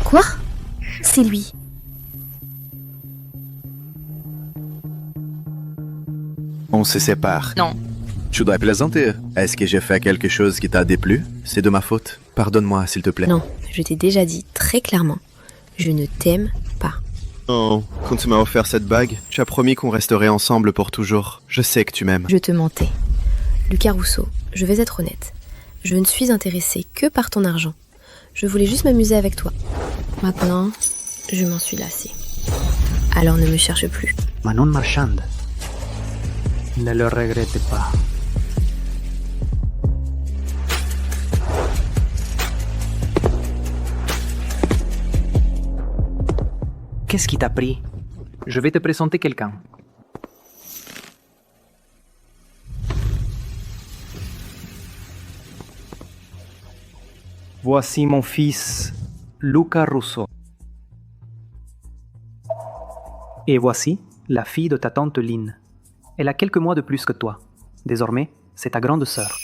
Quoi? C'est lui. On se sépare. Non. Tu dois plaisanter. Est-ce que j'ai fait quelque chose qui t'a déplu? C'est de ma faute. Pardonne-moi, s'il te plaît. Non, je t'ai déjà dit très clairement, je ne t'aime pas. Oh, quand tu m'as offert cette bague, tu as promis qu'on resterait ensemble pour toujours. Je sais que tu m'aimes. Je te mentais. Lucas Rousseau, je vais être honnête. Je ne suis intéressée que par ton argent. Je voulais juste m'amuser avec toi. Maintenant, je m'en suis lassée. Alors ne me cherche plus. Manon marchande. Ne le regrette pas. Qu'est-ce qui t'a pris? Je vais te présenter quelqu'un. Voici mon fils, Lucas Rousseau. Et voici la fille de ta tante Lynn. Elle a quelques mois de plus que toi. Désormais, c'est ta grande sœur.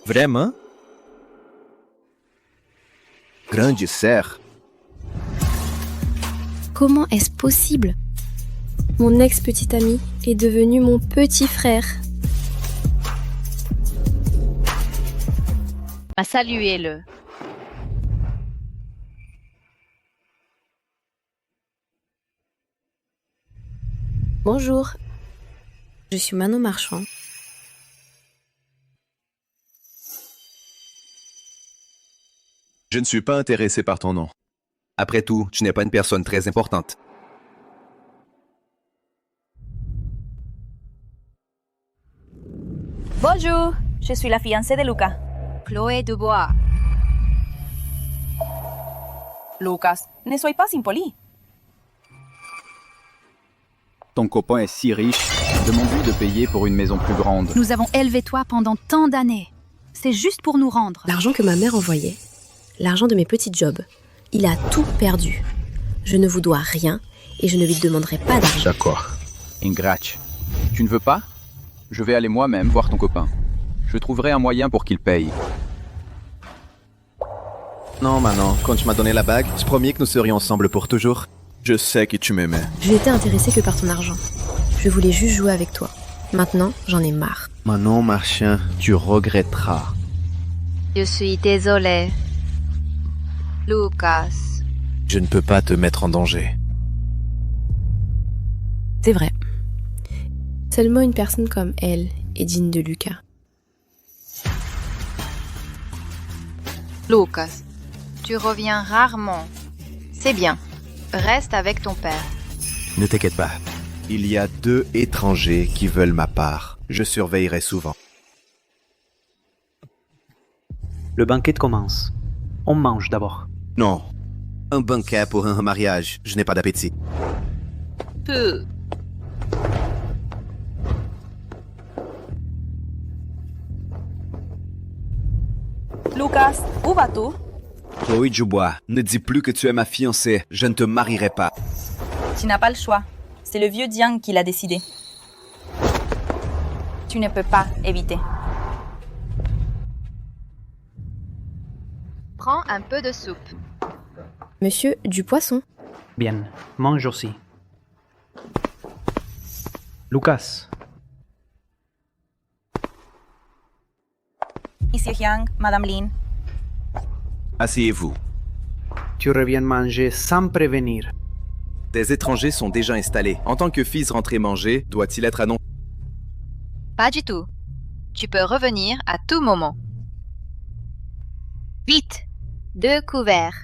Vraiment? Grande sœur. Comment est-ce possible? Mon ex-petit ami est devenu mon petit frère. Saluez-le. Bonjour, je suis Manon Marchand. Je ne suis pas intéressé par ton nom. Après tout, tu n'es pas une personne très importante. Bonjour, je suis la fiancée de Lucas. Chloé Dubois. Lucas, ne sois pas impoli. Ton copain est si riche, demande-lui de payer pour une maison plus grande. Nous avons élevé toi pendant tant d'années. C'est juste pour nous rendre. L'argent que ma mère envoyait, l'argent de mes petits jobs, il a tout perdu. Je ne vous dois rien et je ne lui demanderai pas d'argent. D'accord. Ingrate. Tu ne veux pas? Je vais aller moi-même voir ton copain. Je trouverai un moyen pour qu'il paye. Non, Manon, quand tu m'as donné la bague, tu promis que nous serions ensemble pour toujours. Je sais que tu m'aimais. Je n'étais intéressée que par ton argent. Je voulais juste jouer avec toi. Maintenant, j'en ai marre. Manon, ma chien, tu regretteras. Je suis désolée. Lucas. Je ne peux pas te mettre en danger. C'est vrai. Seulement une personne comme elle est digne de Lucas. Lucas, tu reviens rarement. C'est bien. Reste avec ton père. Ne t'inquiète pas. Il y a 2 étrangers qui veulent ma part. Je surveillerai souvent. Le banquet commence. On mange d'abord. Non. Un banquet pour un mariage. Je n'ai pas d'appétit. Peu. Lucas, où vas-tu? Chloé Dubois, ne dis plus que tu es ma fiancée. Je ne te marierai pas. Tu n'as pas le choix. C'est le vieux Diang qui l'a décidé. Tu ne peux pas éviter. Prends un peu de soupe. Monsieur, du poisson. Bien, mange aussi. Lucas, Ici Yang, Madame Lin. Asseyez-vous. tu reviens manger sans prévenir. Des étrangers sont déjà installés. En tant que fils rentré manger, doit-il être annoncé? Pas du tout. Tu peux revenir à tout moment. Vite! 2 couverts.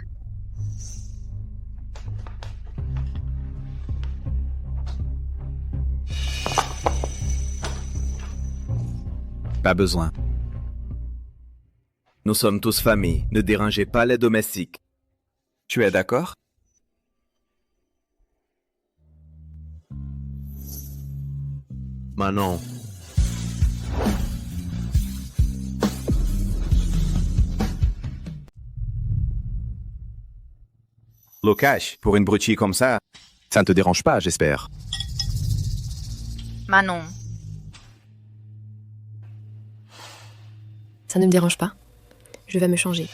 Pas besoin. Nous sommes tous famille. Ne dérangez pas les domestiques. Tu es d'accord? Manon. Lucas, pour une broutille comme ça ne te dérange pas, j'espère. Manon. Ça ne me dérange pas. Je vais me changer.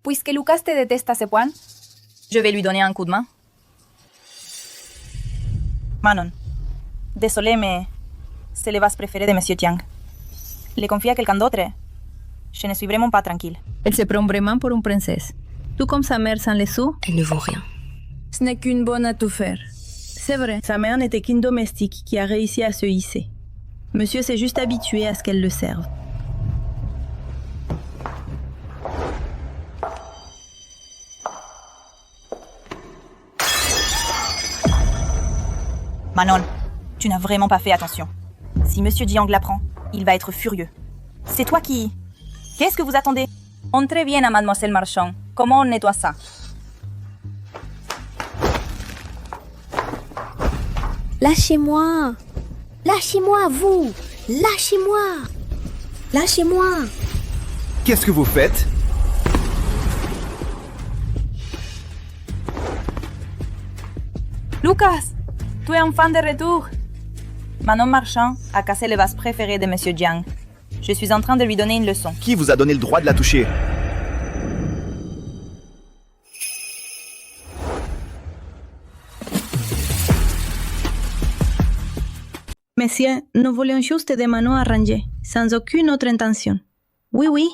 Puisque Lucas te déteste à ce point, je vais lui donner un coup de main. Manon, désolé, mais c'est le vase préféré de Monsieur Jiang. Le confie à quelqu'un d'autre. Je ne suis vraiment pas tranquille. Elle se prend vraiment pour une princesse. Tout comme sa mère sans les sous, Elle ne vaut rien. ce n'est qu'une bonne à tout faire. C'est vrai. Sa mère n'était qu'une domestique qui a réussi à se hisser. Monsieur s'est juste habitué à ce qu'elle le serve. Manon, tu n'as vraiment pas fait attention. Si Monsieur Jiang l'apprend, il va être furieux. C'est toi qui... Qu'est-ce que vous attendez? Entrez bien à Mademoiselle Marchand. Comment on nettoie ça? Lâchez-moi! Lâchez-moi, vous! Lâchez-moi! Lâchez-moi! Qu'est-ce que vous faites? Lucas, tu es enfin de retour. Manon Marchand a cassé le vase préféré de Monsieur Jiang. Je suis en train de lui donner une leçon. Qui vous a donné le droit de la toucher? Monsieur, nous voulions juste aider Manon à ranger, sans aucune autre intention. Oui, oui,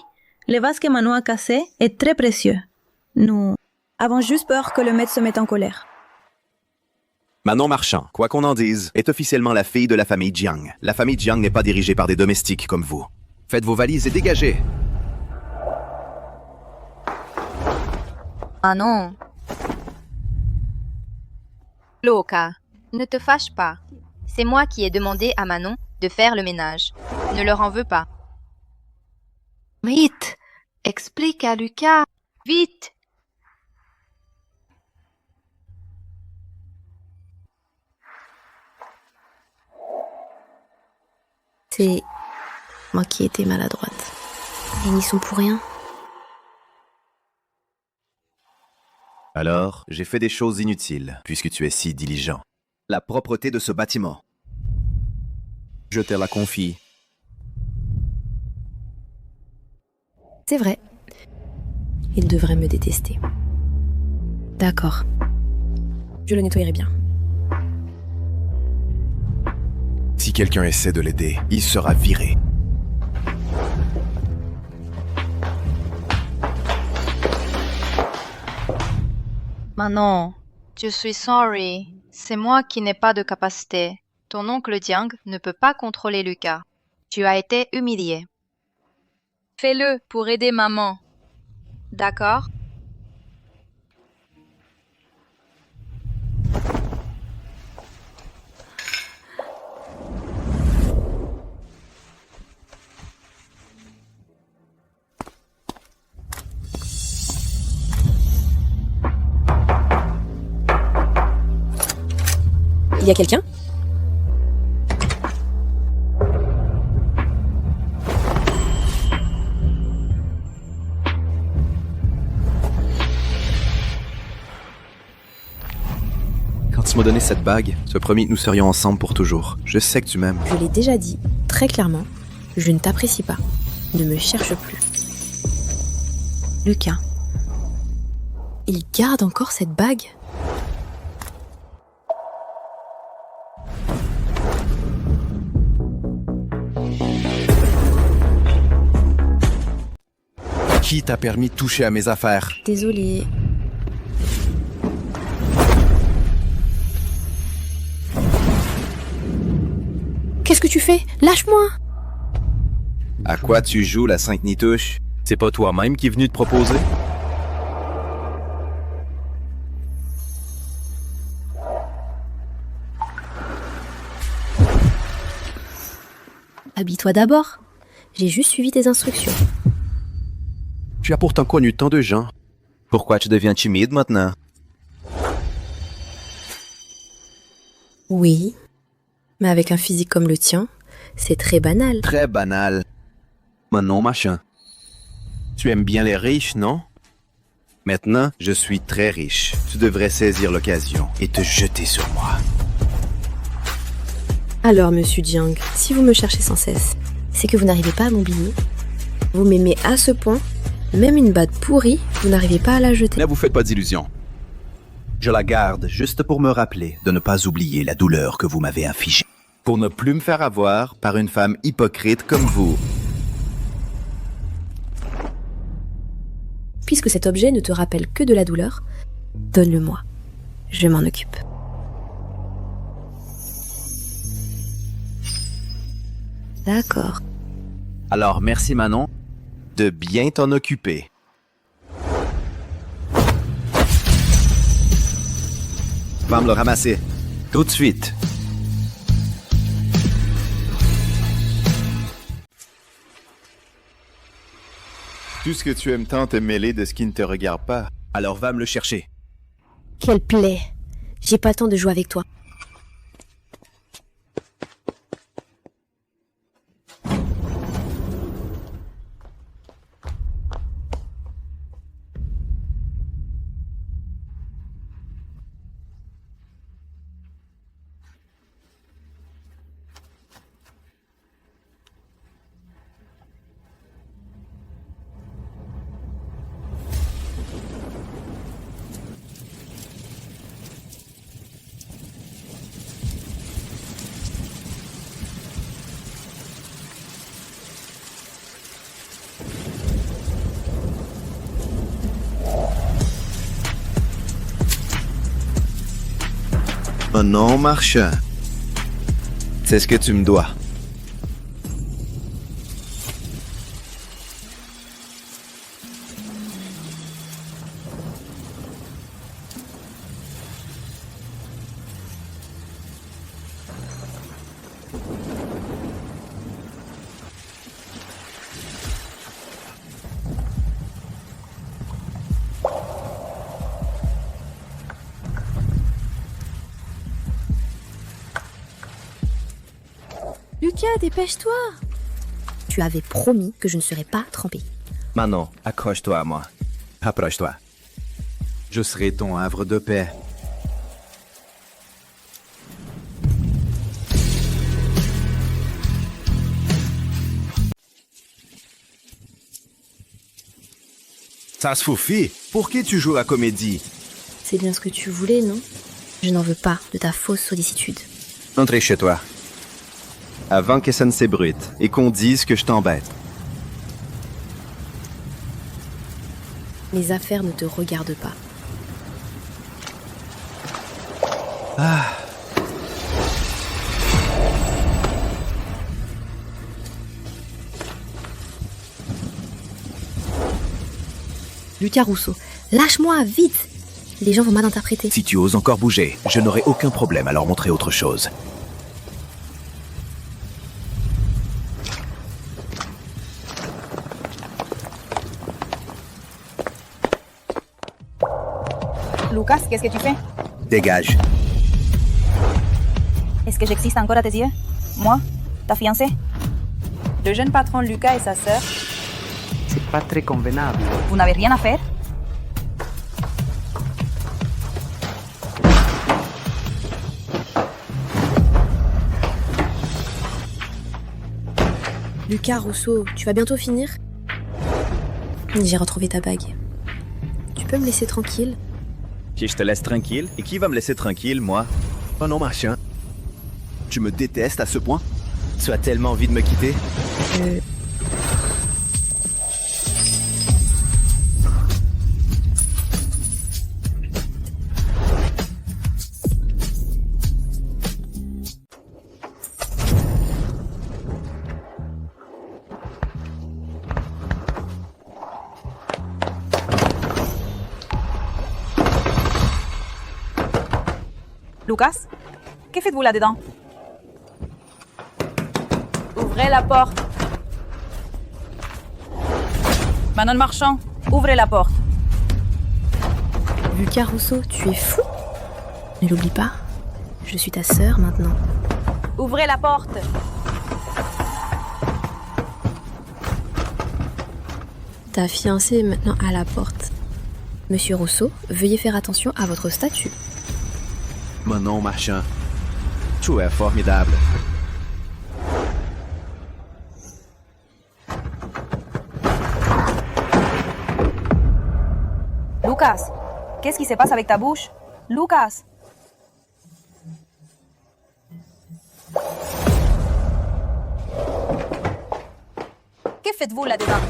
le vase que Manon a cassé est très précieux. Nous avons juste peur que le maître se mette en colère. Manon Marchand, quoi qu'on en dise, est officiellement la fille de la famille Jiang. La famille Jiang n'est pas dirigée par des domestiques comme vous. Faites vos valises et dégagez. Ah non. Loka, ne te fâche pas. C'est moi qui ai demandé à Manon de faire le ménage. Ne leur en veux pas. Vite, explique à Lucas. Vite. C'est moi qui étais maladroite. Ils n'y sont pour rien. Alors, j'ai fait des choses inutiles, puisque tu es si diligent. La propreté de ce bâtiment. Je te la confie. C'est vrai. Il devrait me détester. D'accord. Je le nettoyerai bien. Si quelqu'un essaie de l'aider, il sera viré. Manon, je suis sorry. C'est moi qui n'ai pas de capacité. Ton oncle Jiang ne peut pas contrôler Lucas. Tu as été humilié. Fais-le pour aider maman. D'accord? Il y a quelqu'un? Quand tu m'as donné cette bague, tu as promis que nous serions ensemble pour toujours. Je sais que tu m'aimes. Je l'ai déjà dit, très clairement. Je ne t'apprécie pas. Ne me cherche plus. Lucas. Il garde encore cette bague? Qui t'a permis de toucher à mes affaires? Désolée. Qu'est-ce que tu fais? Lâche-moi! À quoi tu joues, la Sainte Nitouche? C'est pas toi-même qui est venu te proposer? Habille-toi d'abord. J'ai juste suivi tes instructions. Tu as pourtant connu tant de gens. Pourquoi tu deviens timide maintenant? Oui. Mais avec un physique comme le tien, c'est très banal. Très banal. Manon Marchand. Tu aimes bien les riches, non? Maintenant, je suis très riche. Tu devrais saisir l'occasion et te jeter sur moi. Alors, monsieur Jiang, si vous me cherchez sans cesse, c'est que vous n'arrivez pas à m'oublier. Vous m'aimez à ce point, même une batte pourrie, vous n'arrivez pas à la jeter. Ne vous faites pas d'illusions. Je la garde juste pour me rappeler de ne pas oublier la douleur que vous m'avez infligée. Pour ne plus me faire avoir par une femme hypocrite comme vous. Puisque cet objet ne te rappelle que de la douleur, donne-le-moi. Je m'en occupe. D'accord. Alors merci Manon de bien t'en occuper. Va me le ramasser. Tout de suite. Tout ce que tu aimes tant te mêler de ce qui ne te regarde pas. Alors va me le chercher. Quelle plaie. J'ai pas le temps de jouer avec toi. Oh non, marchand. C'est ce que tu me dois. Lucas, dépêche-toi. Tu avais promis que je ne serais pas trempée. Manon, accroche-toi à moi. Approche-toi. Je serai ton havre de paix. Ça se suffit. Pour qui tu joues la comédie? C'est bien ce que tu voulais, non? Je n'en veux pas de ta fausse sollicitude. Entrez chez toi. Avant que ça ne s'ébrute et qu'on dise que je t'embête. Mes affaires ne te regardent pas. Ah. Lucas Rousseau, lâche-moi, vite! Les gens vont mal interpréter. Si tu oses encore bouger, je n'aurai aucun problème à leur montrer autre chose. Lucas, qu'est-ce que tu fais? Dégage. Est-ce que j'existe encore à tes yeux? Moi? Ta fiancée? Le jeune patron Lucas et sa sœur? C'est pas très convenable. Vous n'avez rien à faire? Lucas Rousseau, tu vas bientôt finir? J'ai retrouvé ta bague. Tu peux me laisser tranquille? Puis je te laisse tranquille. Et qui va me laisser tranquille, moi? Oh non, machin. Tu me détestes à ce point? Tu as tellement envie de me quitter? Lucas, que faites-vous là-dedans? Ouvrez la porte. Manon Marchand, ouvrez la porte. Lucas Rousseau, tu es fou? Ne l'oublie pas, je suis ta sœur maintenant. Ouvrez la porte. Ta fiancée est maintenant à la porte. Monsieur Rousseau, veuillez faire attention à votre statut. Mon nom, machin. Tu es formidable. Lucas, qu'est-ce qui se passe avec ta bouche? Lucas! Que faites-vous là-dedans?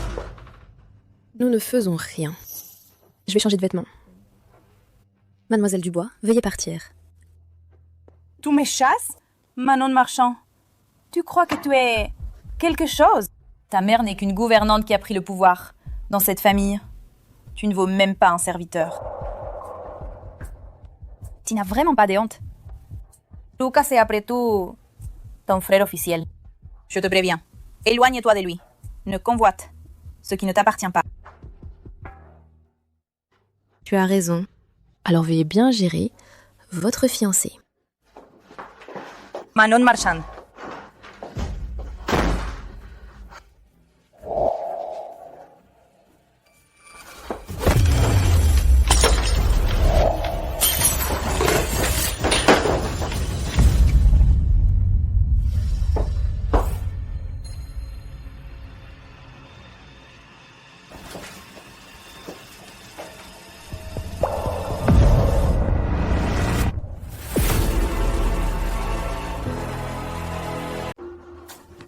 Nous ne faisons rien. Je vais changer de vêtements. Mademoiselle Dubois, veuillez partir. Tu me chasses, Manon Marchand? Tu crois que tu es quelque chose? Ta mère n'est qu'une gouvernante qui a pris le pouvoir dans cette famille. Tu ne vaux même pas un serviteur. Tu n'as vraiment pas de honte. Lucas est après tout ton frère officiel. Je te préviens, éloigne-toi de lui. Ne convoite ce qui ne t'appartient pas. Tu as raison. Alors veuillez bien gérer votre fiancé. Manon Marchand.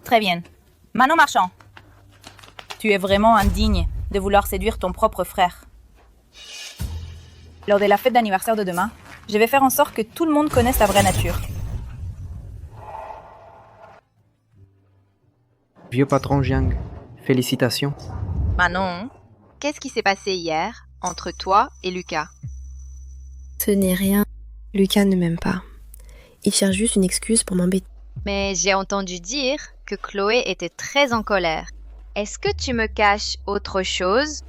Très bien. Manon Marchand, tu es vraiment indigne de vouloir séduire ton propre frère. Lors de la fête d'anniversaire de demain, je vais faire en sorte que tout le monde connaisse ta vraie nature. Vieux patron Jiang, félicitations. Manon, qu'est-ce qui s'est passé hier entre toi et Lucas? Ce n'est rien. Lucas ne m'aime pas. Il cherche juste une excuse pour m'embêter. Mais j'ai entendu dire que Chloé était très en colère. Est-ce que tu me caches autre chose?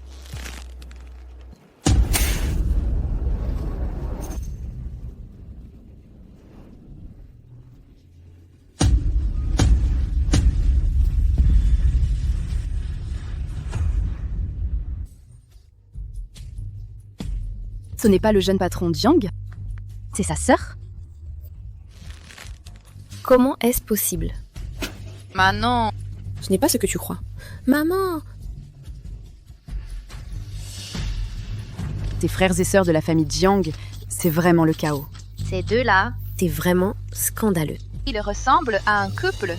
Ce n'est pas le jeune patron Jiang? C'est sa sœur? Comment est-ce possible? Manon, Ce n'est pas ce que tu crois. Maman! Tes frères et sœurs de la famille Jiang, c'est vraiment le chaos. ces deux-là, C'est vraiment scandaleux. ils ressemblent à un couple.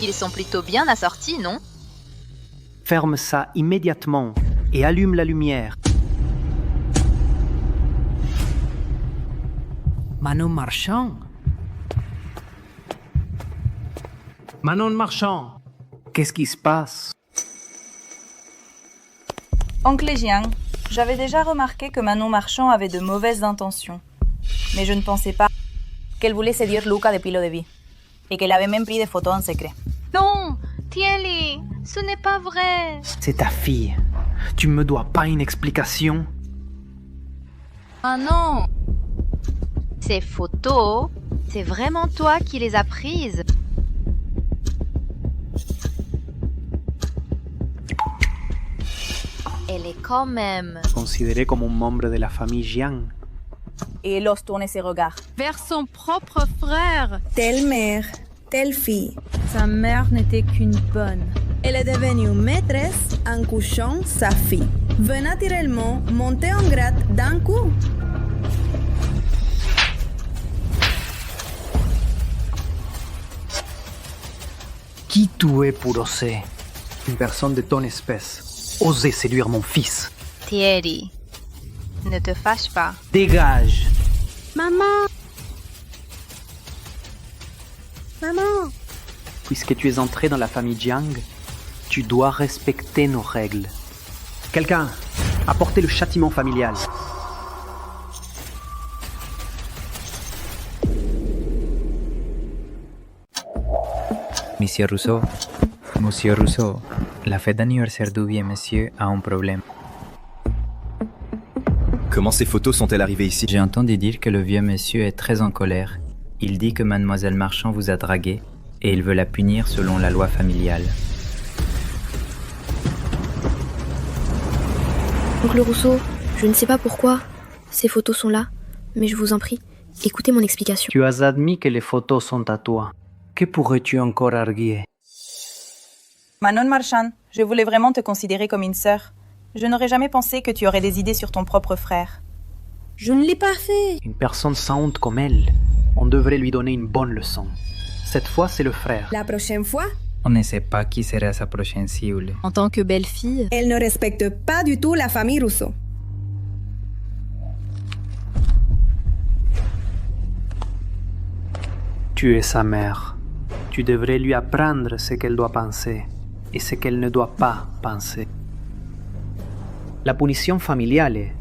Ils sont plutôt bien assortis, non? Ferme ça immédiatement et allume la lumière. Manon Marchand. Manon Marchand. Qu'est-ce qui se passe? Oncle Jiang, j'avais déjà remarqué que Manon Marchand avait de mauvaises intentions. Mais je ne pensais pas qu'elle voulait séduire Lucas depuis le début. Et qu'elle avait même pris des photos en secret. Non, Thierry, ce n'est pas vrai. C'est ta fille. Tu me dois pas une explication. Ah non. Ces photos, c'est vraiment toi qui les as prises. Elle est quand même... Considéré comme un membre de la famille Jiang. Et elle ose tourner ses regards. Vers son propre frère. Telle mère, telle fille. Sa mère n'était qu'une bonne. Elle est devenue maîtresse en couchant sa fille. Veut naturellement monter en grade d'un coup. Qui tu es pour oser? Une personne de ton espèce. Oser séduire mon fils. Thierry, ne te fâche pas. Dégage! Maman! Maman! Puisque tu es entré dans la famille Jiang, tu dois respecter nos règles. Quelqu'un, apportez le châtiment familial. Monsieur Rousseau, la fête d'anniversaire du vieux monsieur a un problème. Comment ces photos sont-elles arrivées ici? J'ai entendu dire que le vieux monsieur est très en colère. Il dit que mademoiselle Marchand vous a dragué et il veut la punir selon la loi familiale. Oncle Rousseau, je ne sais pas pourquoi ces photos sont là, mais je vous en prie, Écoutez mon explication. Tu as admis que les photos sont à toi. Que pourrais-tu encore arguer? Manon Marchand, je voulais vraiment te considérer comme une sœur. Je n'aurais jamais pensé que tu aurais des idées sur ton propre frère. Je ne l'ai pas fait. Une personne sans honte comme elle, on devrait lui donner une bonne leçon. Cette fois, c'est le frère. La prochaine fois, On ne sait pas qui sera sa prochaine cible. En tant que belle-fille, elle ne respecte pas du tout la famille Rousseau. Tu es sa mère. Tu devrais lui apprendre ce qu'elle doit penser et ce qu'elle ne doit pas penser. La punition familiale,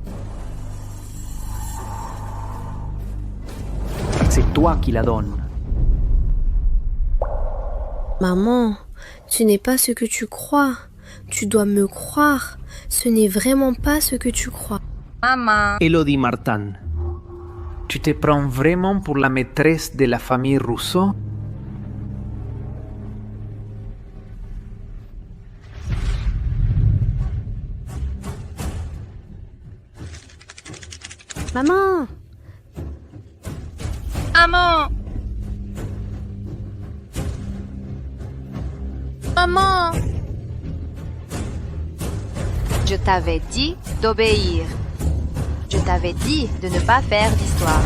c'est toi qui la donnes. Maman, tu n'es pas ce que tu crois. Tu dois me croire. Ce n'est vraiment pas ce que tu crois. Maman. Elodie Martin, tu te prends vraiment pour la maîtresse de la famille Rousseau? Maman! Maman! Maman! Je t'avais dit d'obéir. Je t'avais dit de ne pas faire d'histoire.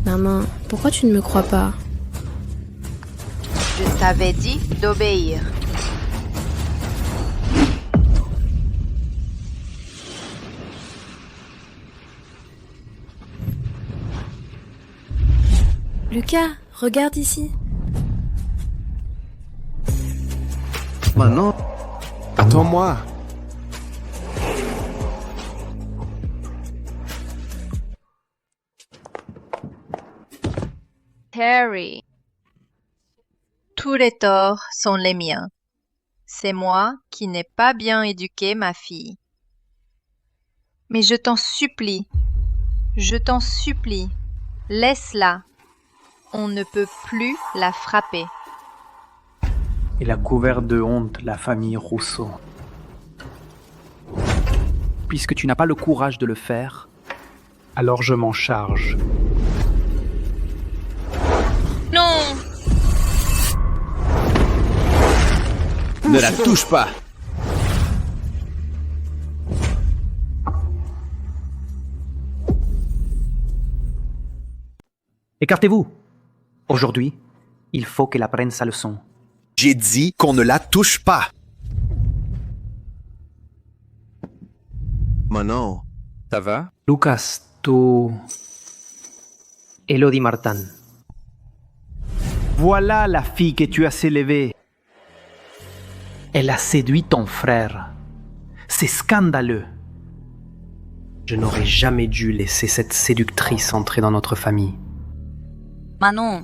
Maman, pourquoi tu ne me crois pas? Je t'avais dit d'obéir. Lucas, regarde ici. Manon, attends-moi. Terry. Tous les torts sont les miens. C'est moi qui n'ai pas bien éduqué ma fille. Mais je t'en supplie, laisse-la. On ne peut plus la frapper. Il a couvert de honte la famille Rousseau. Puisque tu n'as pas le courage de le faire, alors je m'en charge. Non! Ne la touche pas! Écartez-vous! Aujourd'hui, il faut qu'elle apprenne sa leçon. J'ai dit qu'on ne la touche pas! Manon, Ça va? Lucas, tu... Elodie Martin. Voilà la fille que tu as élevée. Elle a séduit ton frère. C'est scandaleux. Je n'aurais jamais dû laisser cette séductrice entrer dans notre famille. Manon.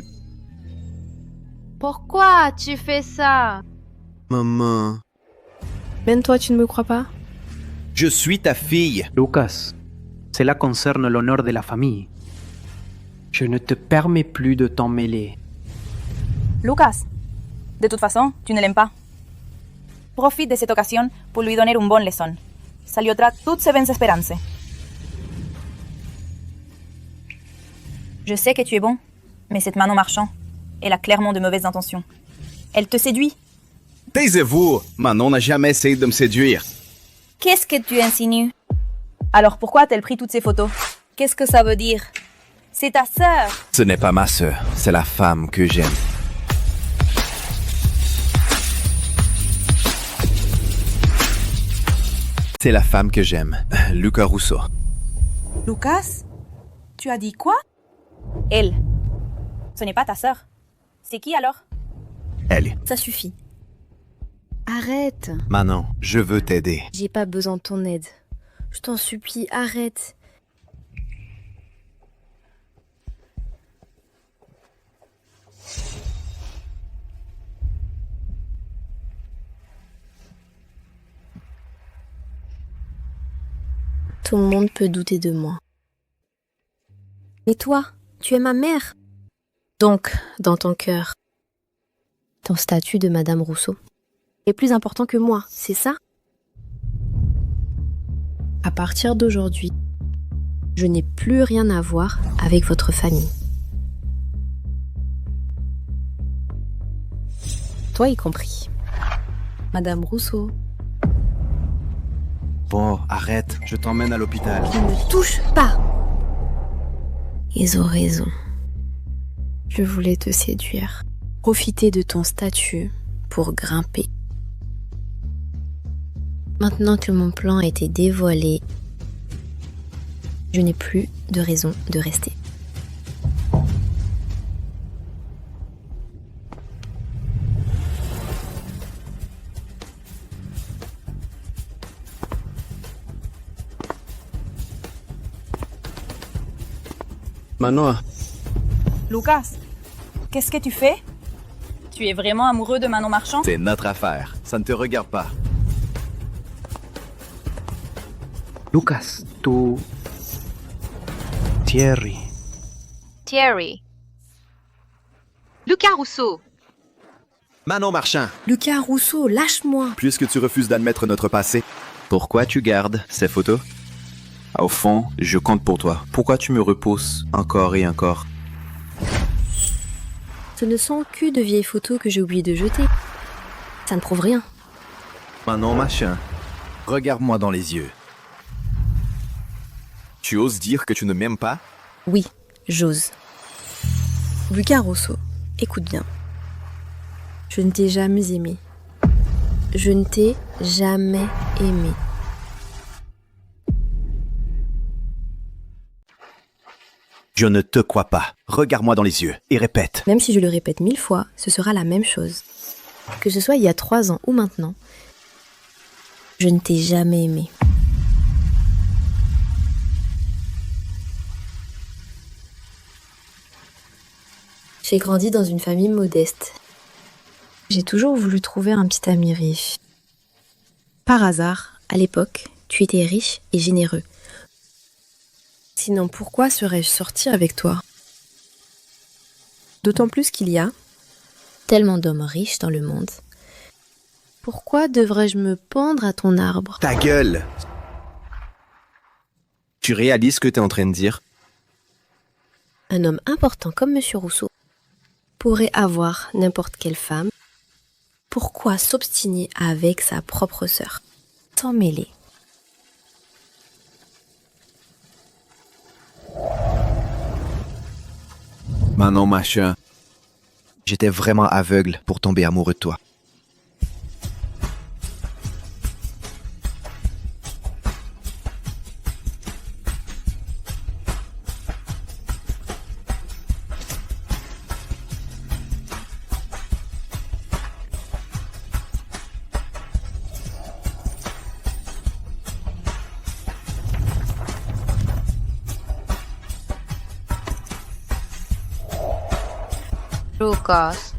Pourquoi tu fais ça? maman. Même toi, tu ne me crois pas? Je suis ta fille. Lucas, cela concerne l'honneur de la famille. Je ne te permets plus de t'en mêler. Lucas, de toute façon, tu ne l'aimes pas. Profite de cette occasion pour lui donner une bonne leçon. Ça lui ôtera toutes ses vaines espérances. Je sais que tu es bon, mais cette Manon Marchand, elle a clairement de mauvaises intentions. Elle te séduit. Taisez-vous! Manon n'a jamais essayé de me séduire. Qu'est-ce que tu insinues? Alors pourquoi a-t-elle pris toutes ces photos? Qu'est-ce que ça veut dire? C'est ta sœur. Ce n'est pas ma sœur, c'est la femme que j'aime. C'est la femme que j'aime, Lucas Rousseau. Lucas? Tu as dit quoi? Elle. Ce n'est pas ta sœur. C'est qui alors? Elle. Ça suffit. Arrête. Manon, je veux t'aider. J'ai pas besoin de ton aide. Je t'en supplie, arrête. Tout le monde peut douter de moi. Et toi, tu es ma mère. Donc, dans ton cœur, ton statut de Madame Rousseau est plus important que moi, c'est ça? partir d'aujourd'hui, je n'ai plus rien à voir avec votre famille. Toi y compris. Madame Rousseau. Bon, arrête, je t'emmène à l'hôpital. Ne me touche pas. Ils ont raison. Je voulais te séduire. Profiter de ton statut pour grimper. Maintenant que mon plan a été dévoilé, je n'ai plus de raison de rester. Manoa. Lucas, qu'est-ce que tu fais? Tu es vraiment amoureux de Manon Marchand? C'est notre affaire. Ça ne te regarde pas. Lucas, tu... Thierry. Thierry. Lucas Rousseau. Manon Marchand, Lucas Rousseau, lâche-moi. puisque tu refuses d'admettre notre passé, pourquoi tu gardes ces photos? Au fond, je compte pour toi. Pourquoi tu me repousses encore et encore? Ce ne sont que de vieilles photos que j'ai oublié de jeter. Ça ne prouve rien. Manon Marchand, regarde-moi dans les yeux. Tu oses dire que tu ne m'aimes pas? Oui, j'ose. Lucas Rousseau, écoute bien. Je ne t'ai jamais aimé. Je ne t'ai jamais aimé. Je ne te crois pas. Regarde-moi dans les yeux et répète. Même si je le répète 1000 fois, ce sera la même chose. Que ce soit il y a 3 ans ou maintenant, je ne t'ai jamais aimé. J'ai grandi dans une famille modeste. J'ai toujours voulu trouver un petit ami riche. Par hasard, à l'époque, tu étais riche et généreux. Sinon, pourquoi serais-je sortie avec toi? D'autant plus qu'il y a tellement d'hommes riches dans le monde. Pourquoi devrais-je me pendre à ton arbre? Ta gueule! Tu réalises ce que t'es en train de dire? Un homme important comme Monsieur Rousseau pourrait avoir n'importe quelle femme. Pourquoi s'obstiner avec sa propre sœur? Sans mêler. Manon Marchand, j'étais vraiment aveugle pour tomber amoureux de toi. Lucas,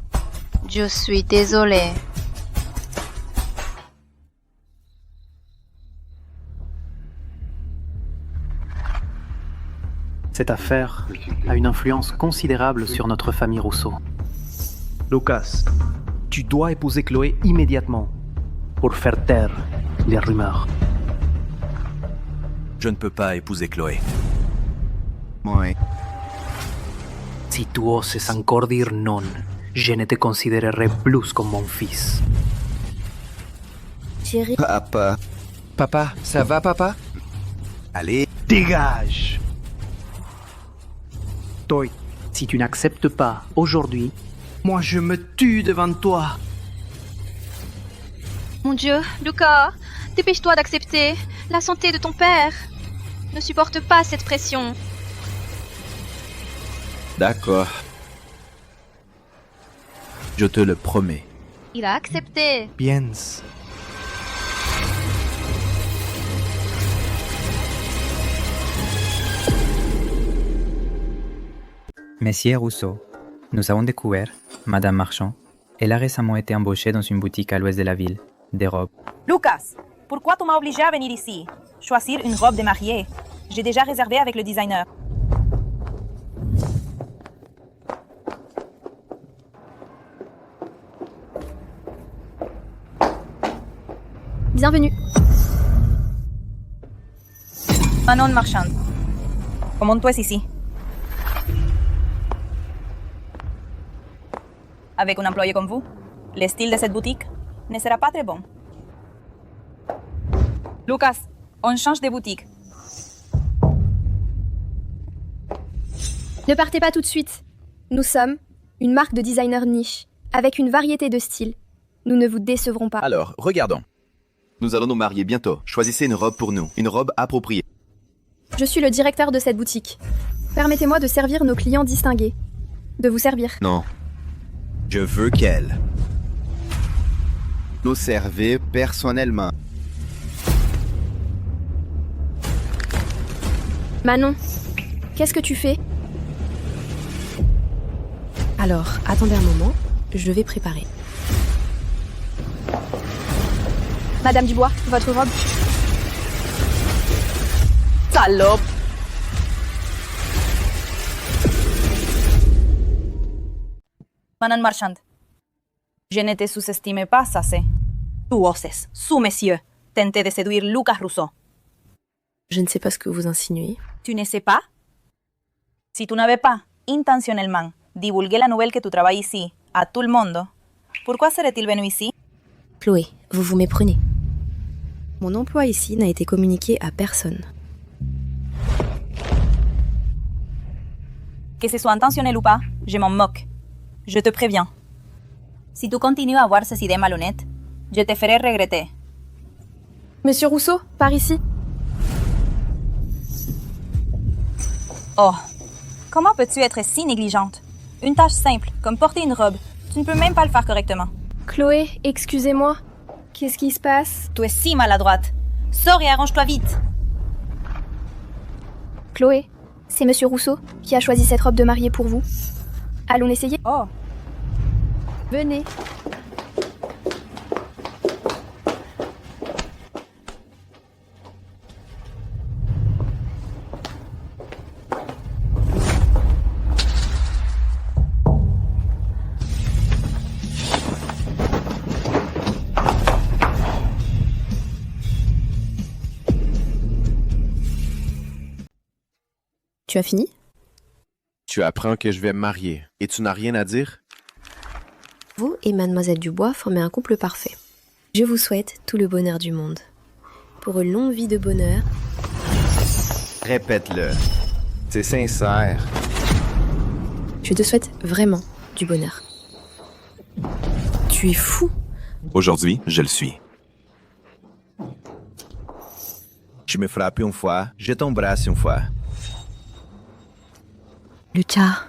je suis désolée. Cette affaire a une influence considérable sur notre famille Rousseau. Lucas, tu dois épouser Chloé immédiatement pour faire taire les rumeurs. Je ne peux pas épouser Chloé. Ouais. Si tu oses encore dire non, je ne te considérerai plus comme mon fils. Chérie. Papa. Papa, ça va, papa? Allez, dégage! Toi, si tu n'acceptes pas aujourd'hui, moi je me tue devant toi. Mon Dieu, Lucas, dépêche-toi d'accepter. La santé de ton père ne supporte pas cette pression. D'accord. Je te le promets. Il a accepté. Bien. Monsieur Rousseau, nous avons découvert Madame Marchand. Elle a récemment été embauchée dans une boutique à l'ouest de la ville, des robes. Lucas, pourquoi tu m'as obligé à venir ici? Choisir une robe de mariée. J'ai déjà réservé avec le designer. Bienvenue. Manon marchande. Comment tu es ici? Avec un employé comme vous, le style de cette boutique ne sera pas très bon. Lucas, on change de boutique. Ne partez pas tout de suite. Nous sommes une marque de designer niche, avec une variété de styles. Nous ne vous décevrons pas. Alors, regardons. Nous allons nous marier bientôt. Choisissez une robe pour nous, une robe appropriée. Je suis le directeur de cette boutique. Permettez-moi de servir nos clients distingués. De vous servir. Non. Je veux qu'elle nous serve personnellement. Manon, qu'est-ce que tu fais? Alors, attendez un moment, je vais préparer. Madame Dubois, votre robe. Salope! Manon marchande. Je ne te sous-estime pas, ça c'est. Tu oses, sous monsieur, tenter de séduire Lucas Rousseau. Je ne sais pas ce que vous insinuez. Tu ne sais pas? Si tu n'avais pas, intentionnellement, divulgué la nouvelle que tu travailles ici à tout le monde, pourquoi serait-il venu ici? Chloé, vous vous méprenez. Mon emploi ici n'a été communiqué à personne. Que ce soit intentionnel ou pas, je m'en moque. Je te préviens. Si tu continues à avoir ces idées malhonnêtes, je te ferai regretter. Monsieur Rousseau, par ici. Oh, comment peux-tu être si négligente? Une tâche simple, comme porter une robe, tu ne peux même pas le faire correctement. Chloé, excusez-moi. Qu'est-ce qui se passe? Tu es si maladroite. Sors et arrange-toi vite. Chloé, c'est Monsieur Rousseau qui a choisi cette robe de mariée pour vous. Allons l'essayer? Oh. Venez. Tu as fini? Tu apprends que je vais me marier et tu n'as rien à dire? Vous et Mademoiselle Dubois formez un couple parfait. Je vous souhaite tout le bonheur du monde. Pour une longue vie de bonheur. Répète-le. C'est sincère. Je te souhaite vraiment du bonheur. Tu es fou. Aujourd'hui, je le suis. Je me frappe une fois, je t'embrasse une fois. Lucas,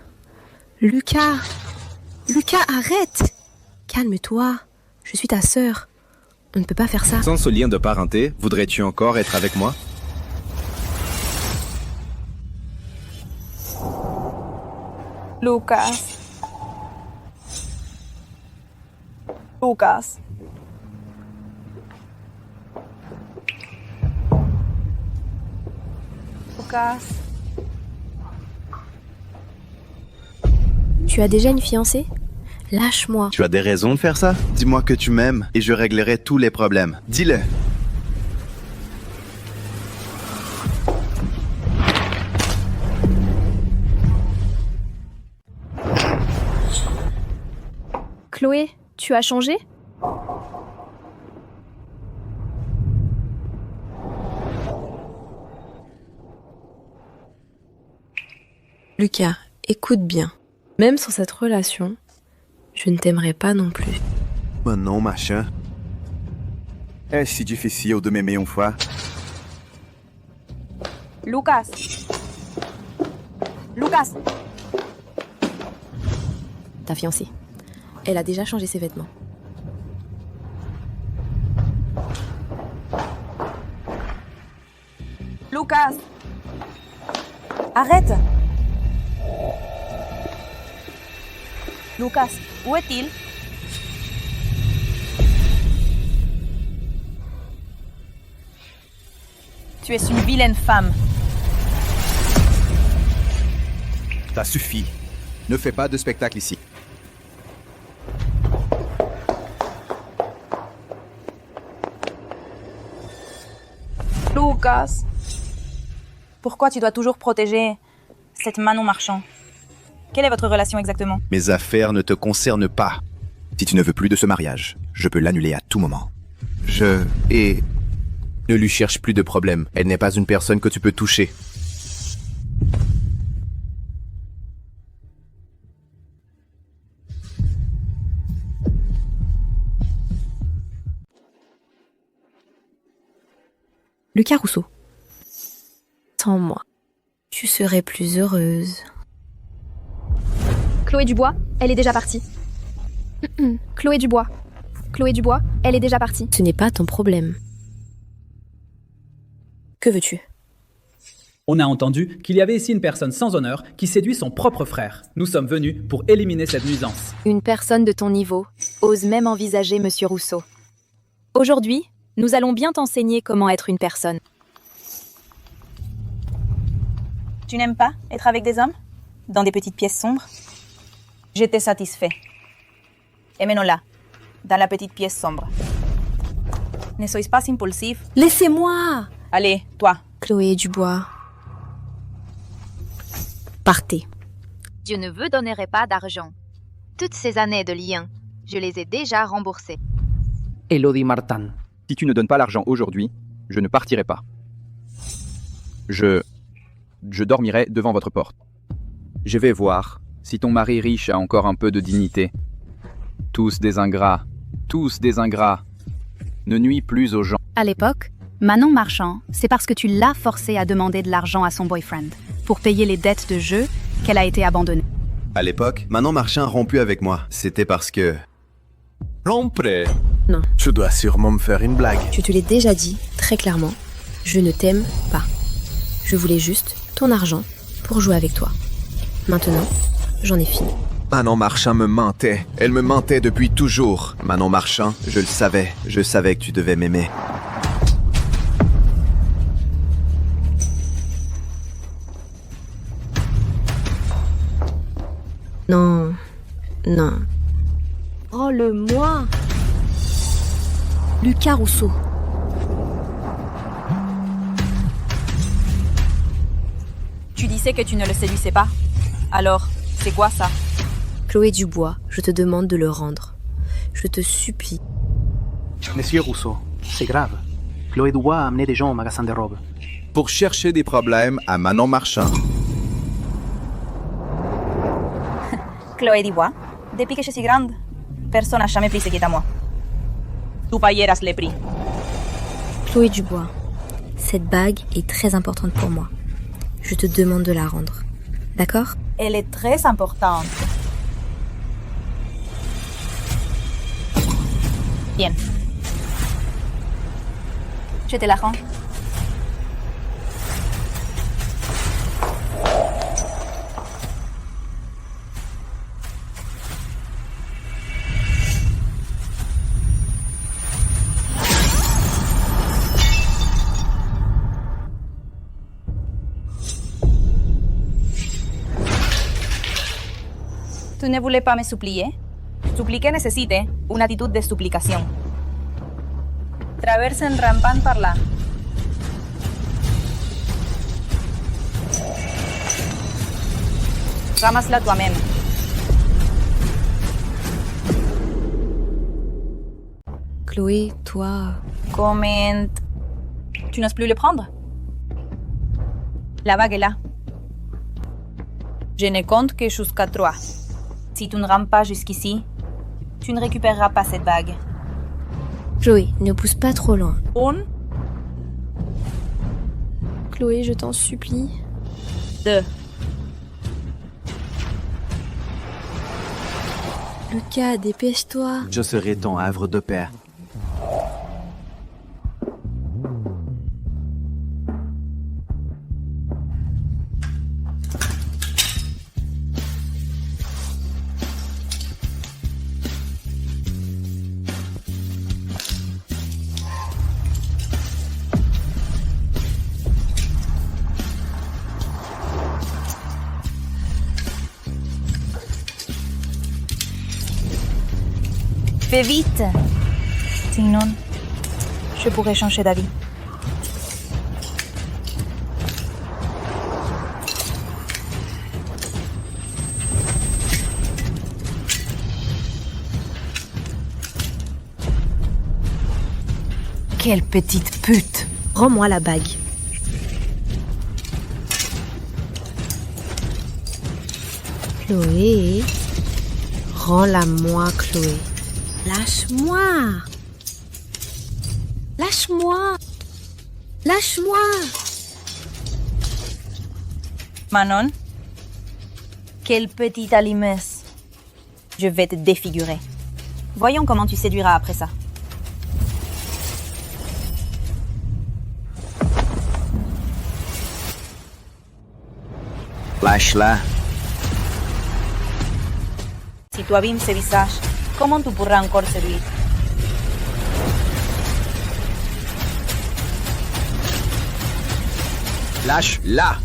arrête! Calme-toi, je suis ta sœur. On ne peut pas faire ça. Sans ce lien de parenté, voudrais-tu encore être avec moi? Lucas. Lucas. Lucas. Tu as déjà une fiancée? Lâche-moi. Tu as des raisons de faire ça? Dis-moi que tu m'aimes et je réglerai tous les problèmes. Dis-le. Chloé, tu as changé? Lucas, écoute bien. Même sans cette relation, je ne t'aimerais pas non plus. Mais non, machin. Est-ce si difficile de m'aimer une fois? Lucas. Lucas. Ta fiancée. Elle a déjà changé ses vêtements. Lucas. Arrête. Lucas, où est-il? Tu es une vilaine femme. Ça suffit. Ne fais pas de spectacle ici. Lucas. Pourquoi tu dois toujours protéger cette Manon Marchand? Quelle est votre relation exactement? Mes affaires ne te concernent pas. Si tu ne veux plus de ce mariage, je peux l'annuler à tout moment. Et ne lui cherche plus de problème. Elle n'est pas une personne que tu peux toucher. Lucas Rousseau. Sans moi, tu serais plus heureuse. Chloé Dubois, elle est déjà partie. Chloé Dubois. Chloé Dubois, elle est déjà partie. Ce n'est pas ton problème. Que veux-tu? On a entendu qu'il y avait ici une personne sans honneur qui séduit son propre frère. Nous sommes venus pour éliminer cette nuisance. Une personne de ton niveau ose même envisager Monsieur Rousseau. Aujourd'hui, nous allons bien t'enseigner comment être une personne. Tu n'aimes pas être avec des hommes? Dans des petites pièces sombres? J'étais satisfait. Et maintenant là, dans la petite pièce sombre. Ne sois pas impulsif. Laissez-moi! Allez, toi. Chloé Dubois. Partez. Je ne vous donnerai pas d'argent. Toutes ces années de liens, je les ai déjà remboursées. Elodie Martin. Si tu ne donnes pas l'argent aujourd'hui, je ne partirai pas. Je dormirai devant votre porte. Je vais voir si ton mari riche a encore un peu de dignité. Tous des ingrats. Ne nuis plus aux gens. À l'époque, Manon Marchand, c'est parce que tu l'as forcée à demander de l'argent à son boyfriend pour payer les dettes de jeu qu'elle a été abandonnée. À l'époque, Manon Marchand a rompu avec moi. C'était parce que... Rompre? Non. Tu dois sûrement me faire une blague. Je te l'ai déjà dit, très clairement. Je ne t'aime pas. Je voulais juste ton argent pour jouer avec toi. Maintenant, j'en ai fini. Manon Marchand me mentait. Elle me mentait depuis toujours. Manon Marchand, je le savais. Je savais que tu devais m'aimer. Non. Rends-le-moi. Lucas Rousseau. Tu disais que tu ne le séduisais pas. Alors, c'est quoi ça? Chloé Dubois, je te demande de le rendre. Je te supplie. Monsieur Rousseau, c'est grave. Chloé Dubois a amené des gens au magasin de robes. Pour chercher des problèmes à Manon Marchand. Chloé Dubois, depuis que je suis grande, personne n'a jamais pris ce qui est à moi. Tu payeras les prix. Chloé Dubois, cette bague est très importante pour moi. Je te demande de la rendre. D'accord? Elle est très importante. Bien. Je te la rends. Tu ne voulais pas me supplier? Suppliquer nécessite une attitude de supplication. Traversen rampant par là. Ramasse-la toi-même. Chloé, toi... Comment... Tu n'oses plus le prendre? La bague est là. Je ne compte que jusqu'à 3. Si tu ne rampes pas jusqu'ici, tu ne récupéreras pas cette bague. Chloé, ne pousse pas trop loin. Chloé, je t'en supplie. 2. Lucas, dépêche-toi. Je serai ton havre de paix. Fais vite. Sinon, je pourrais changer d'avis. Quelle petite pute! Rends-moi la bague. Chloé. Rends-la-moi, Chloé. Lâche-moi. Lâche-moi. Lâche-moi. Manon? Quelle petite alimesse! Je vais te défigurer. Voyons comment tu séduiras après ça. Lâche-la. Si tu abîmes ce visage, comment tu pourras encore séduire? Lâche-la.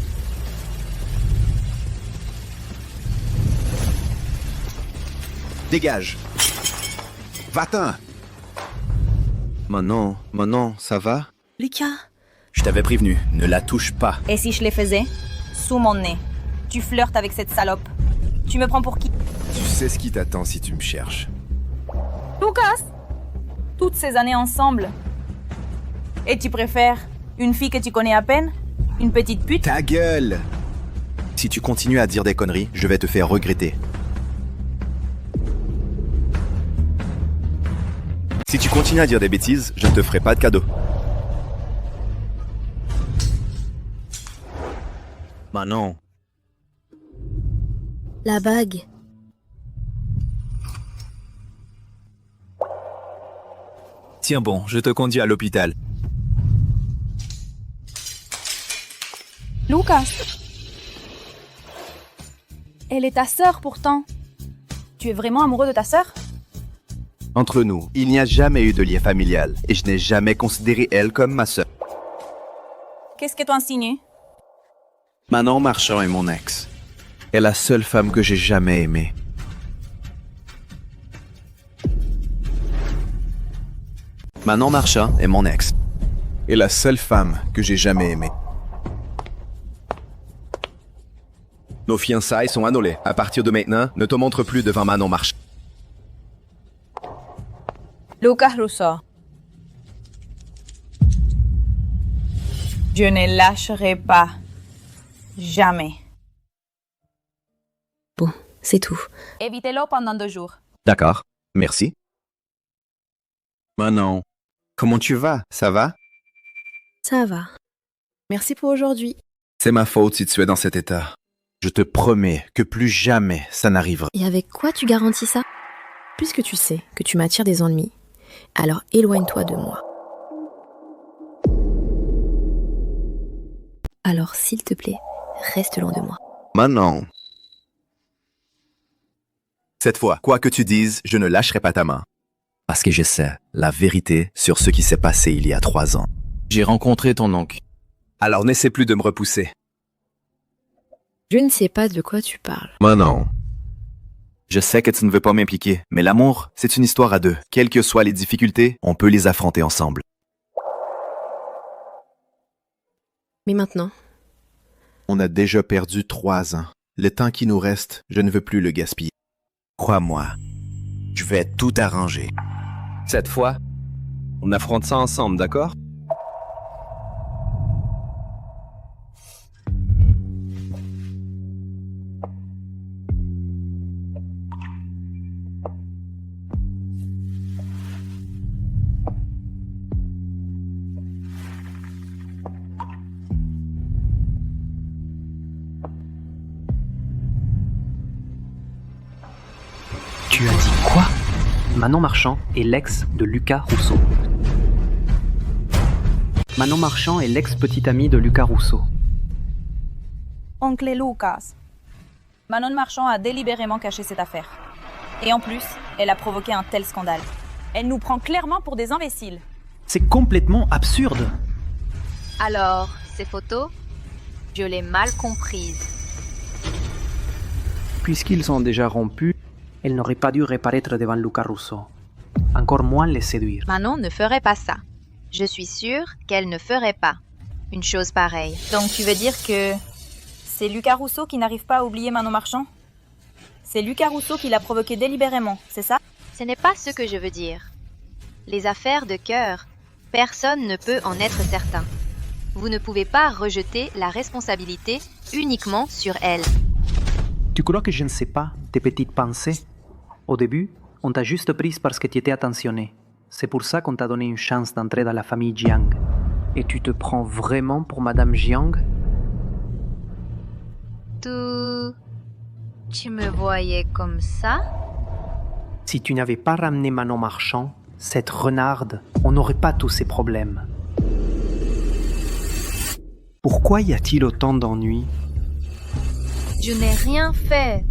Dégage. Va-t'en. Manon, ça va? Lucas. Je t'avais prévenu, ne la touche pas. Et si je les faisais? Sous mon nez. Tu flirtes avec cette salope. Tu me prends pour qui? Tu sais ce qui t'attend si tu me cherches. Lucas! Toutes ces années ensemble. Et tu préfères une fille que tu connais à peine? Une petite pute? Ta gueule! Si tu continues à dire des conneries, je vais te faire regretter. Si tu continues à dire des bêtises, je ne te ferai pas de cadeau. Manon. La bague. Tiens bon, je te conduis à l'hôpital. Lucas! Elle est ta sœur pourtant. Tu es vraiment amoureux de ta sœur? Entre nous, il n'y a jamais eu de lien familial et je n'ai jamais considéré elle comme ma sœur. Qu'est-ce que tu as insinué? Manon Marchand est mon ex. Elle est la seule femme que j'ai jamais aimée. Manon Marchand est mon ex. Et la seule femme que j'ai jamais aimée. Nos fiançailles sont annulées. À partir de maintenant, ne te montre plus devant Manon Marchand. Lucas Rousseau. Je ne lâcherai pas. Jamais. Bon, c'est tout. Évitez-le pendant 2 jours. D'accord, merci. Manon, comment tu vas? Ça va? Ça va. Merci pour aujourd'hui. C'est ma faute si tu es dans cet état. Je te promets que plus jamais ça n'arrivera. Et avec quoi tu garantis ça? Puisque tu sais que tu m'attires des ennuis, alors éloigne-toi de moi. Alors s'il te plaît, reste loin de moi. Manon. Cette fois, quoi que tu dises, je ne lâcherai pas ta main. Parce que je sais la vérité sur ce qui s'est passé il y a 3 ans. J'ai rencontré ton oncle. Alors n'essaie plus de me repousser. Je ne sais pas de quoi tu parles. Manon. Je sais que tu ne veux pas m'impliquer, mais l'amour, c'est une histoire à 2. Quelles que soient les difficultés, on peut les affronter ensemble. Mais maintenant? On a déjà perdu 3 ans. Le temps qui nous reste, je ne veux plus le gaspiller. Crois-moi, je vais tout arranger. Cette fois, on affronte ça ensemble, d'accord? Tu as dit quoi? Manon Marchand est l'ex de Lucas Rousseau. Manon Marchand est l'ex-petite amie de Lucas Rousseau. Oncle Lucas. Manon Marchand a délibérément caché cette affaire. Et en plus, elle a provoqué un tel scandale. Elle nous prend clairement pour des imbéciles. C'est complètement absurde. Alors, ces photos, je l'ai mal comprises. Puisqu'ils sont déjà rompus, elle n'aurait pas dû reparaître devant Lucas Rousseau. Encore moins les séduire. Manon ne ferait pas ça. Je suis sûre qu'elle ne ferait pas une chose pareille. Donc tu veux dire que c'est Lucas Rousseau qui n'arrive pas à oublier Manon Marchand? C'est Lucas Rousseau qui l'a provoqué délibérément, c'est ça? Ce n'est pas ce que je veux dire. Les affaires de cœur Personne ne peut en être certain. Vous ne pouvez pas rejeter la responsabilité uniquement sur elle. Tu crois que je ne sais pas tes petites pensées? Au début, on t'a juste prise parce que tu étais attentionnée. C'est pour ça qu'on t'a donné une chance d'entrer dans la famille Jiang. Et tu te prends vraiment pour Madame Jiang? Tu me voyais comme ça? Si tu n'avais pas ramené Manon Marchand, cette renarde, on n'aurait pas tous ces problèmes. Pourquoi y a-t-il autant d'ennuis? Je n'ai rien fait.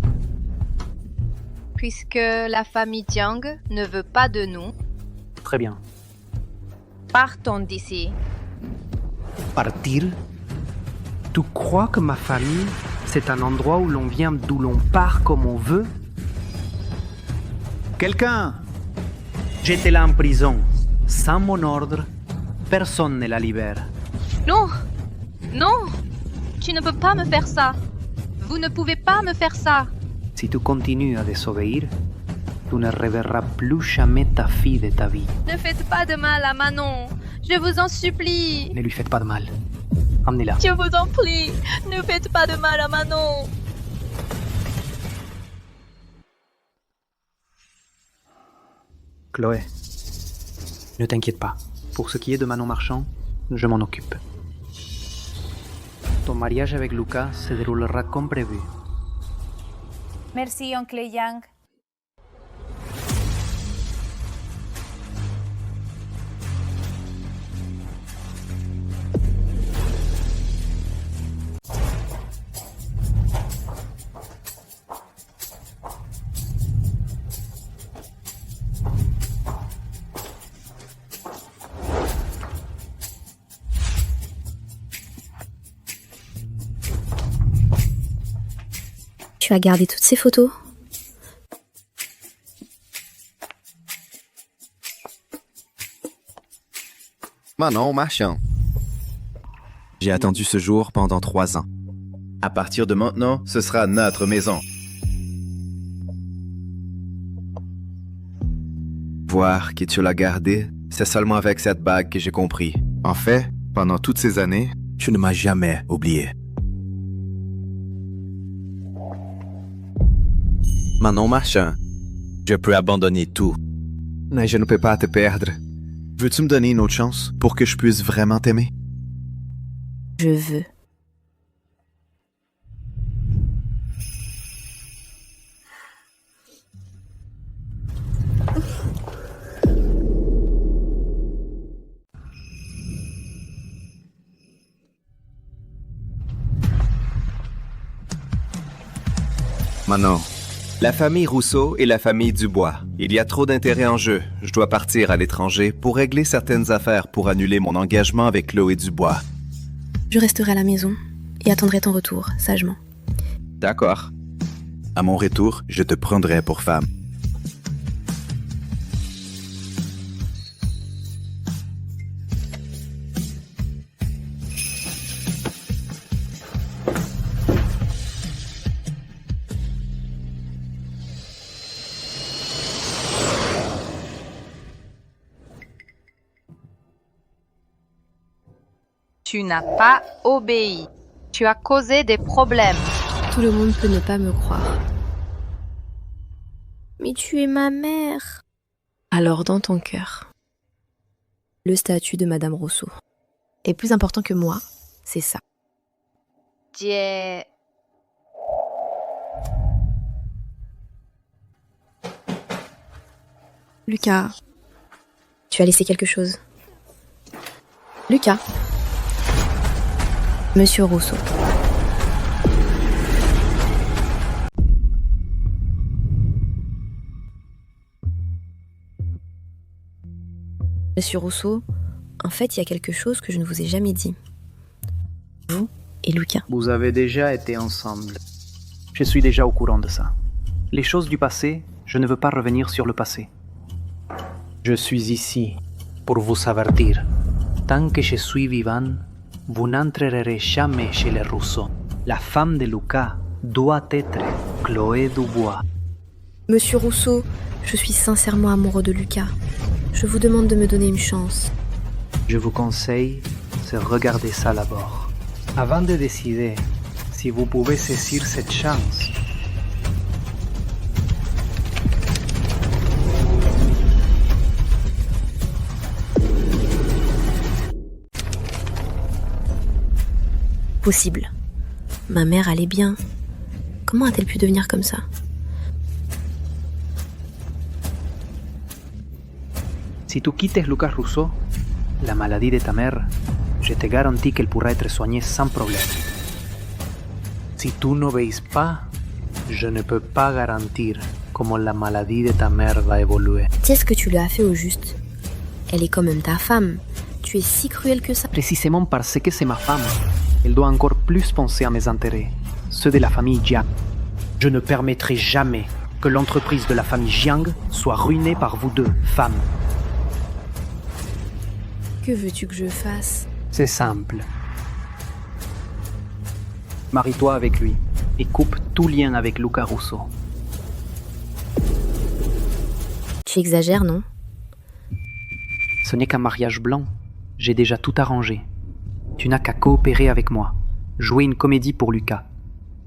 Puisque la famille Jiang ne veut pas de nous, Très bien. partons d'ici. Partir? Tu crois que ma famille, c'est un endroit où l'on vient, d'où l'on part comme on veut? Quelqu'un? J'étais là en prison. Sans mon ordre, personne ne la libère. Non! Non! Tu ne peux pas me faire ça! Vous ne pouvez pas me faire ça! Si tu continues à désobéir, tu ne reverras plus jamais ta fille de ta vie. Ne faites pas de mal à Manon! Je vous en supplie! Ne lui faites pas de mal. Emmenez-la. Je vous en prie! Ne faites pas de mal à Manon! Chloé, ne t'inquiète pas. Pour ce qui est de Manon Marchand, je m'en occupe. Ton mariage avec Lucas se déroulera comme prévu. Merci, oncle Yang. Tu as gardé toutes ces photos? Manon Marchand. J'ai attendu ce jour pendant 3 ans. À partir de maintenant, ce sera notre maison. Voir que tu l'as gardée, c'est seulement avec cette bague que j'ai compris. En fait, pendant toutes ces années, tu ne m'as jamais oublié. Manon Marchand, je peux abandonner tout, mais je ne peux pas te perdre. Veux-tu me donner une autre chance pour que je puisse vraiment t'aimer? Je veux. Manon. La famille Rousseau et la famille Dubois. Il y a trop d'intérêt en jeu. Je dois partir à l'étranger pour régler certaines affaires pour annuler mon engagement avec Chloé Dubois. Je resterai à la maison et attendrai ton retour, sagement. D'accord. À mon retour, je te prendrai pour femme. Tu n'as pas obéi. Tu as causé des problèmes. Tout le monde peut ne pas me croire. Mais tu es ma mère. Alors dans ton cœur, le statut de Madame Rousseau est plus important que moi, c'est ça. J'ai... Lucas, tu as laissé quelque chose. Lucas. Monsieur Rousseau. Monsieur Rousseau, en fait, il y a quelque chose que je ne vous ai jamais dit. Vous et Lucas. Vous avez déjà été ensemble. Je suis déjà au courant de ça. Les choses du passé, je ne veux pas revenir sur le passé. Je suis ici pour vous avertir. Tant que je suis vivant, vous n'entrerez jamais chez les Rousseau. La femme de Lucas doit être Chloé Dubois. Monsieur Rousseau, je suis sincèrement amoureux de Lucas. Je vous demande de me donner une chance. Je vous conseille de regarder ça d'abord. Avant de décider si vous pouvez saisir cette chance. Possible. Ma mère allait bien. Comment a-t-elle pu devenir comme ça? Si tu quittes Lucas Rousseau, la maladie de ta mère, je te garantis qu'elle pourra être soignée sans problème. Si tu n'obéis pas, je ne peux pas garantir comment la maladie de ta mère va évoluer. Qu'est-ce que tu lui as fait au juste? Elle est quand même ta femme. Tu es si cruel que ça. Précisément parce que c'est ma femme, elle doit encore plus penser à mes intérêts, ceux de la famille Jiang. Je ne permettrai jamais que l'entreprise de la famille Jiang soit ruinée par vous deux, femmes. Que veux-tu que je fasse? C'est simple. Marie-toi avec lui et coupe tout lien avec Lucas Rousseau. Tu exagères, non? Ce n'est qu'un mariage blanc. J'ai déjà tout arrangé. Tu n'as qu'à coopérer avec moi. Jouer une comédie pour Lucas.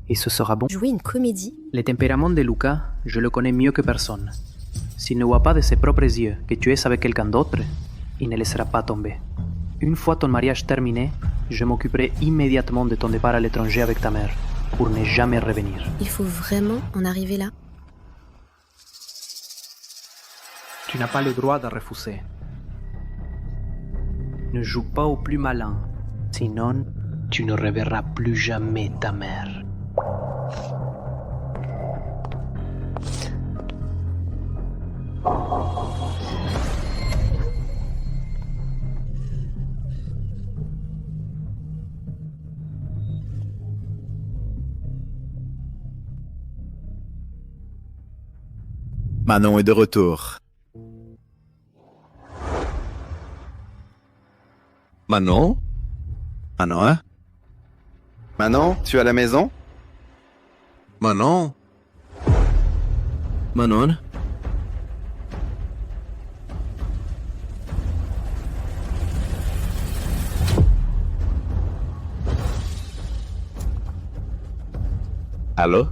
Et ce sera bon. Jouer une comédie? Le tempérament de Lucas, je le connais mieux que personne. S'il ne voit pas de ses propres yeux que tu es avec quelqu'un d'autre, il ne laissera pas tomber. Une fois ton mariage terminé, je m'occuperai immédiatement de ton départ à l'étranger avec ta mère, pour ne jamais revenir. Il faut vraiment en arriver là? Tu n'as pas le droit de refuser. Ne joue pas au plus malin, sinon tu ne reverras plus jamais ta mère. Manon est de retour. Manon? Manon, hein? Manon, tu es à la maison? Manon? Manon? Allô?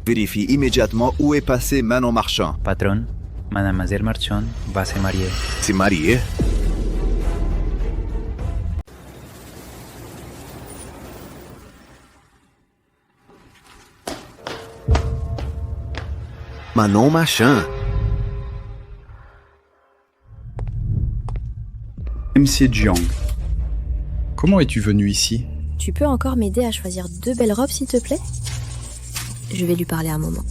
Vérifie immédiatement où est passé Manon Marchand. Patron, Mademoiselle Marchand va se marier. Se marier? Manon Marchand. MC Jiang. Comment es-tu venu ici? Tu peux encore m'aider à choisir 2 belles robes, s'il te plaît? Je vais lui parler un moment.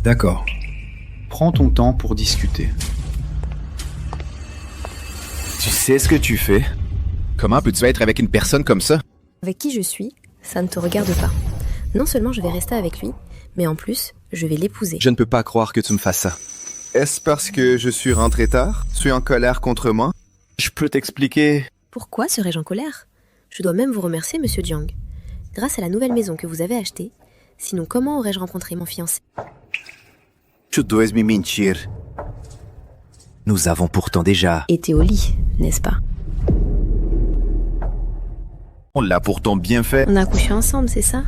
D'accord. Prends ton temps pour discuter. Tu sais ce que tu fais? Comment peux-tu être avec une personne comme ça? Avec qui je suis, ça ne te regarde pas. Non seulement je vais rester avec lui, mais en plus, je vais l'épouser. Je ne peux pas croire que tu me fasses ça. Est-ce parce que je suis rentré tard? Tu es en colère contre moi? Je peux t'expliquer. Pourquoi serais-je en colère? Je dois même vous remercier, monsieur Jiang. Grâce à la nouvelle maison que vous avez achetée, sinon comment aurais-je rencontré mon fiancé? Tu dois me mentir. Nous avons pourtant déjà été au lit, n'est-ce pas? On l'a pourtant bien fait. On a couché ensemble, c'est ça?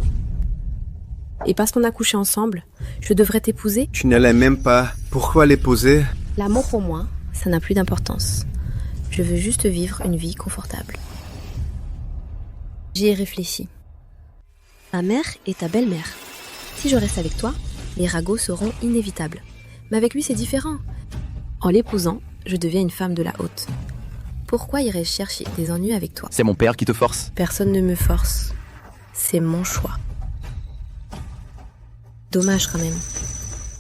Et parce qu'on a couché ensemble, je devrais t'épouser? Tu ne l'aimes même pas. Pourquoi l'épouser? L'amour pour moi, ça n'a plus d'importance. Je veux juste vivre une vie confortable. J'y ai réfléchi. Ma mère est ta belle-mère. Si je reste avec toi, les ragots seront inévitables. Mais avec lui, c'est différent. En l'épousant, je deviens une femme de la haute. Pourquoi irais-je chercher des ennuis avec toi? C'est mon père qui te force. Personne ne me force. C'est mon choix. Dommage quand même.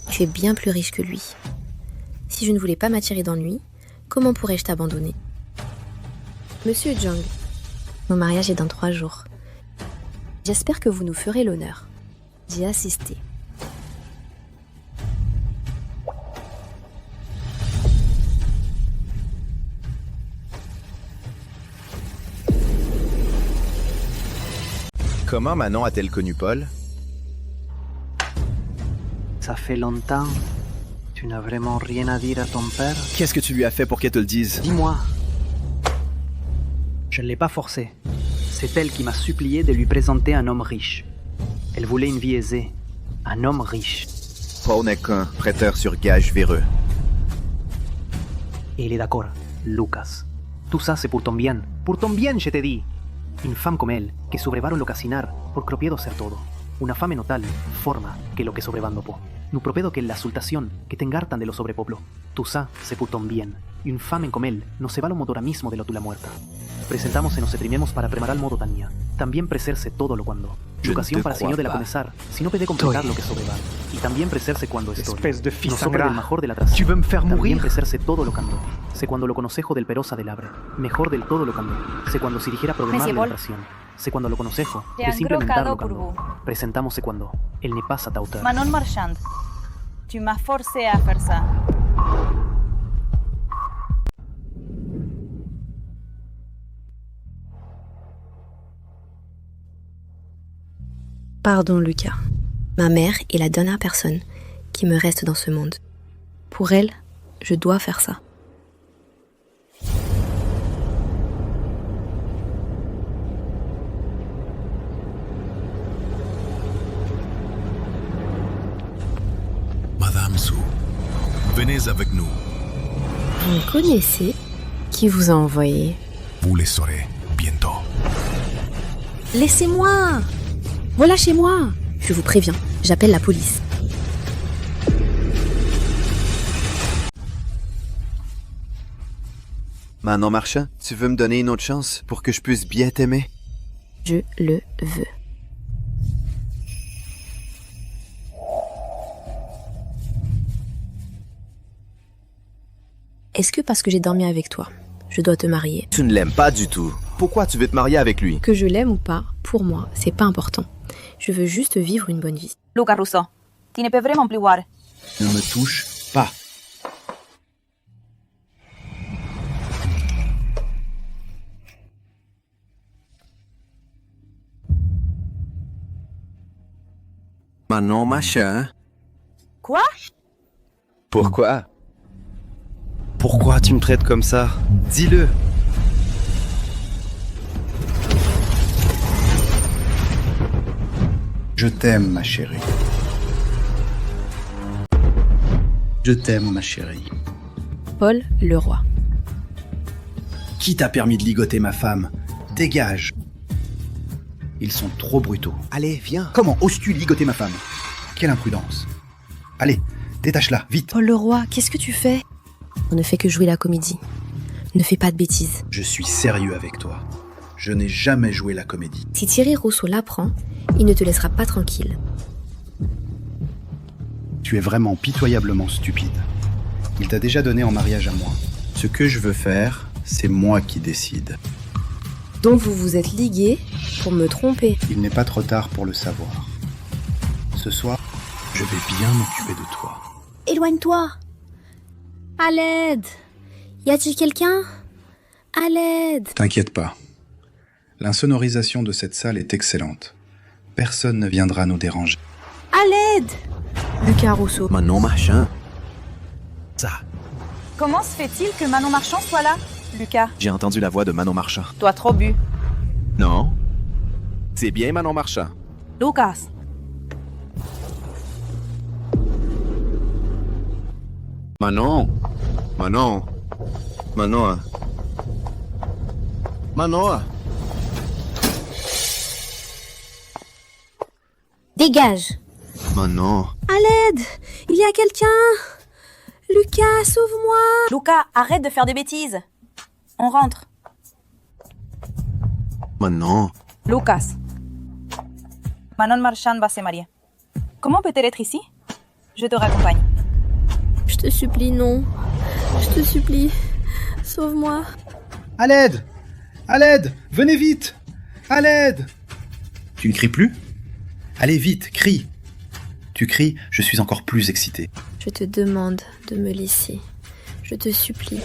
Tu es bien plus riche que lui. Si je ne voulais pas m'attirer d'ennui, comment pourrais-je t'abandonner? Monsieur Jiang, mon mariage est dans 3 jours. J'espère que vous nous ferez l'honneur d'y assister. Comment Manon a-t-elle connu Paul? Ça fait longtemps. Tu n'as vraiment rien à dire à ton père? Qu'est-ce que tu lui as fait pour qu'elle te le dise? Dis-moi, Je ne l'ai pas forcée. C'est elle qui m'a supplié de lui présenter un homme riche. Elle voulait une vie aisée. Un homme riche. Paul n'est qu'un prêteur sur gage véreux. Et il est d'accord, Lucas. Tout ça, c'est pour ton bien. Pour ton bien, je te dis. Une femme comme elle, que sobrevaron lo casinar, por cropedo ser todo. Una fame no tal forma que lo que sobrevando po. No propedo que la sultación que te engartan de lo sobrepoplo. Tout ça, c'est pour ton bien. Y un fame como él no se va lo motora mismo de lo tu la muerta. Presentamos y nos seprimemos para premar al modo tania. También preserse todo lo cuando. Educación para señor de la comenzar, si no puede completar lo que sobreva. Y también preserse cuando estoy. Espèce de fils no sobre del mejor de la traza. Tu veux me faire También mourir? preserse todo lo cando. Sé cuando lo conocejo del perosa del abre. Mejor del todo lo cando. Sé cuando si dijera programar Monsieur la Paul. operación. Sé cuando lo conocejo. J'ai De un simplementar gros lo cadeau cando. pour Presentamos sé cuando. El ne pasa tauteur. Manon Marchand, tu m'as forcé à faire ça. Pardon, Lucas. Ma mère est la dernière personne qui me reste dans ce monde. Pour elle, je dois faire ça. Madame Su, venez avec nous. Vous me connaissez? Qui vous a envoyé? Vous le saurez bientôt. Laissez-moi! Relâchez-moi! Je vous préviens, j'appelle la police. Manon Marchand, tu veux me donner une autre chance pour que je puisse bien t'aimer? Je le veux. Est-ce que parce que j'ai dormi avec toi, je dois te marier? Tu ne l'aimes pas du tout. Pourquoi tu veux te marier avec lui? Que je l'aime ou pas, pour moi, c'est pas important. Je veux juste vivre une bonne vie. Lucas Russo, tu ne peux vraiment plus voir. Ne me touche pas. Manon Marchand. Quoi? Pourquoi? Pourquoi tu me traites comme ça? Dis-le. Je t'aime, ma chérie. Je t'aime, ma chérie. Paul Leroy. Qui t'a permis de ligoter ma femme? Dégage. Ils sont trop brutaux. Allez, viens. Comment oses-tu ligoter ma femme? Quelle imprudence. Allez, détache-la, vite. Paul Leroy, qu'est-ce que tu fais? On ne fait que jouer la comédie. Ne fais pas de bêtises. Je suis sérieux avec toi. Je n'ai jamais joué la comédie. Si Thierry Rousseau l'apprend, il ne te laissera pas tranquille. Tu es vraiment pitoyablement stupide. Il t'a déjà donné en mariage à moi. Ce que je veux faire, c'est moi qui décide. Donc vous vous êtes ligués pour me tromper. Il n'est pas trop tard pour le savoir. Ce soir, je vais bien m'occuper de toi. Éloigne-toi. À l'aide. Y a-t-il quelqu'un? À l'aide. T'inquiète pas. L'insonorisation de cette salle est excellente. Personne ne viendra nous déranger. À l'aide. Lucas Rousseau. Manon Marchand. Ça. Comment se fait-il que Manon Marchand soit là, Lucas? J'ai entendu la voix de Manon Marchand. Toi trop bu. Non. C'est bien Manon Marchand. Lucas. Manon. Manon. Manon. Manon. Dégage. Manon. À l'aide. Il y a quelqu'un. Lucas, sauve-moi. Lucas, arrête de faire des bêtises. On rentre. Manon. Lucas. Manon Marchand va se marier. Comment peut-elle être ici? Je te raccompagne. Je te supplie, non. Je te supplie. Sauve-moi. À l'aide! À l'aide! Venez vite! À l'aide! Tu ne cries plus? Allez vite, crie! Tu cries, je suis encore plus excité. Je te demande de me laisser. Je te supplie.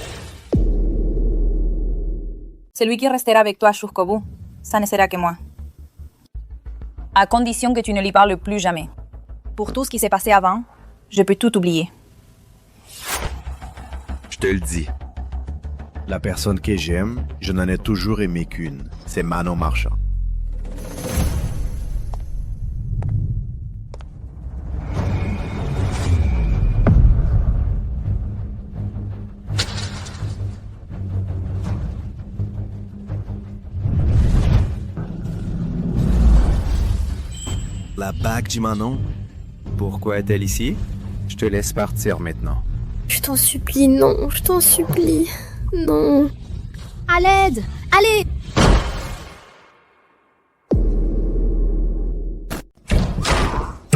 Celui qui restera avec toi jusqu'au bout, ça ne sera que moi. À condition que tu ne lui parles plus jamais. Pour tout ce qui s'est passé avant, je peux tout oublier. Je te le dis. La personne que j'aime, je n'en ai toujours aimé qu'une. C'est Manon Marchand. La bague du Manon? Pourquoi est-elle ici? Je te laisse partir maintenant. Je t'en supplie, non, je t'en supplie. Non. À l'aide! Allez!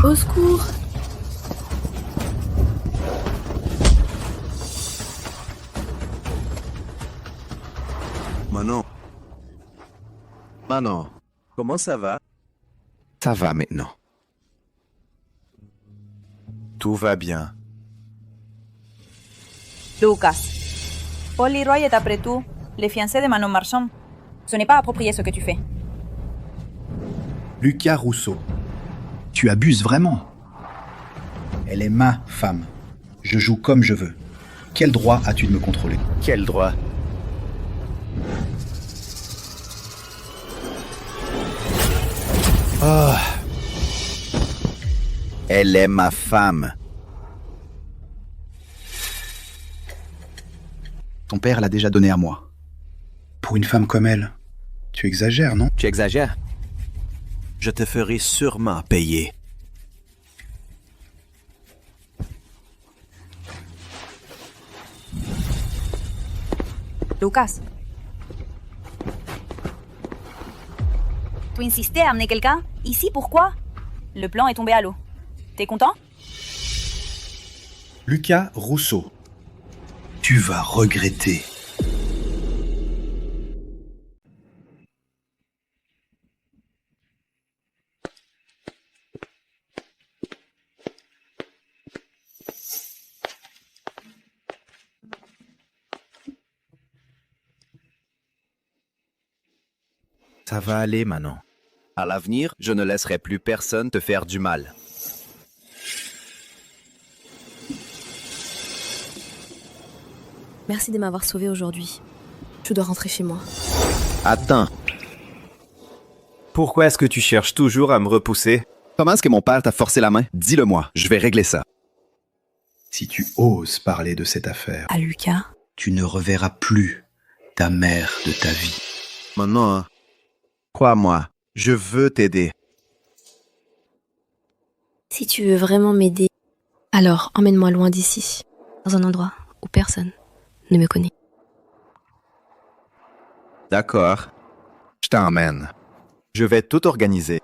Au secours! Manon. Manon, comment ça va? Ça va maintenant. Tout va bien. Lucas. Paul Leroy est après tout le fiancé de Manon Marchand. Ce n'est pas approprié ce que tu fais. Lucas Rousseau, tu abuses vraiment. Elle est ma femme. Je joue comme je veux. Quel droit as-tu de me contrôler? Quel droit? Oh. Elle est ma femme. Ton père l'a déjà donnée à moi. Pour une femme comme elle, tu exagères, non? Tu exagères. Je te ferai sûrement payer. Lucas. Tu insistais à amener quelqu'un? Ici, pourquoi? Le plan est tombé à l'eau. T'es content? Lucas Rousseau, tu vas regretter. Ça va aller, Manon. À l'avenir, je ne laisserai plus personne te faire du mal. Merci de m'avoir sauvé aujourd'hui. Je dois rentrer chez moi. Attends. Pourquoi est-ce que tu cherches toujours à me repousser? Comment est-ce que mon père t'a forcé la main? Dis-le-moi, je vais régler ça. Si tu oses parler de cette affaire, À Lucas? tu ne reverras plus ta mère de ta vie. Manon, crois-moi, je veux t'aider. Si tu veux vraiment m'aider, alors emmène-moi loin d'ici, dans un endroit où personne ne me connaît. D'accord. Je t'emmène. Je vais tout organiser.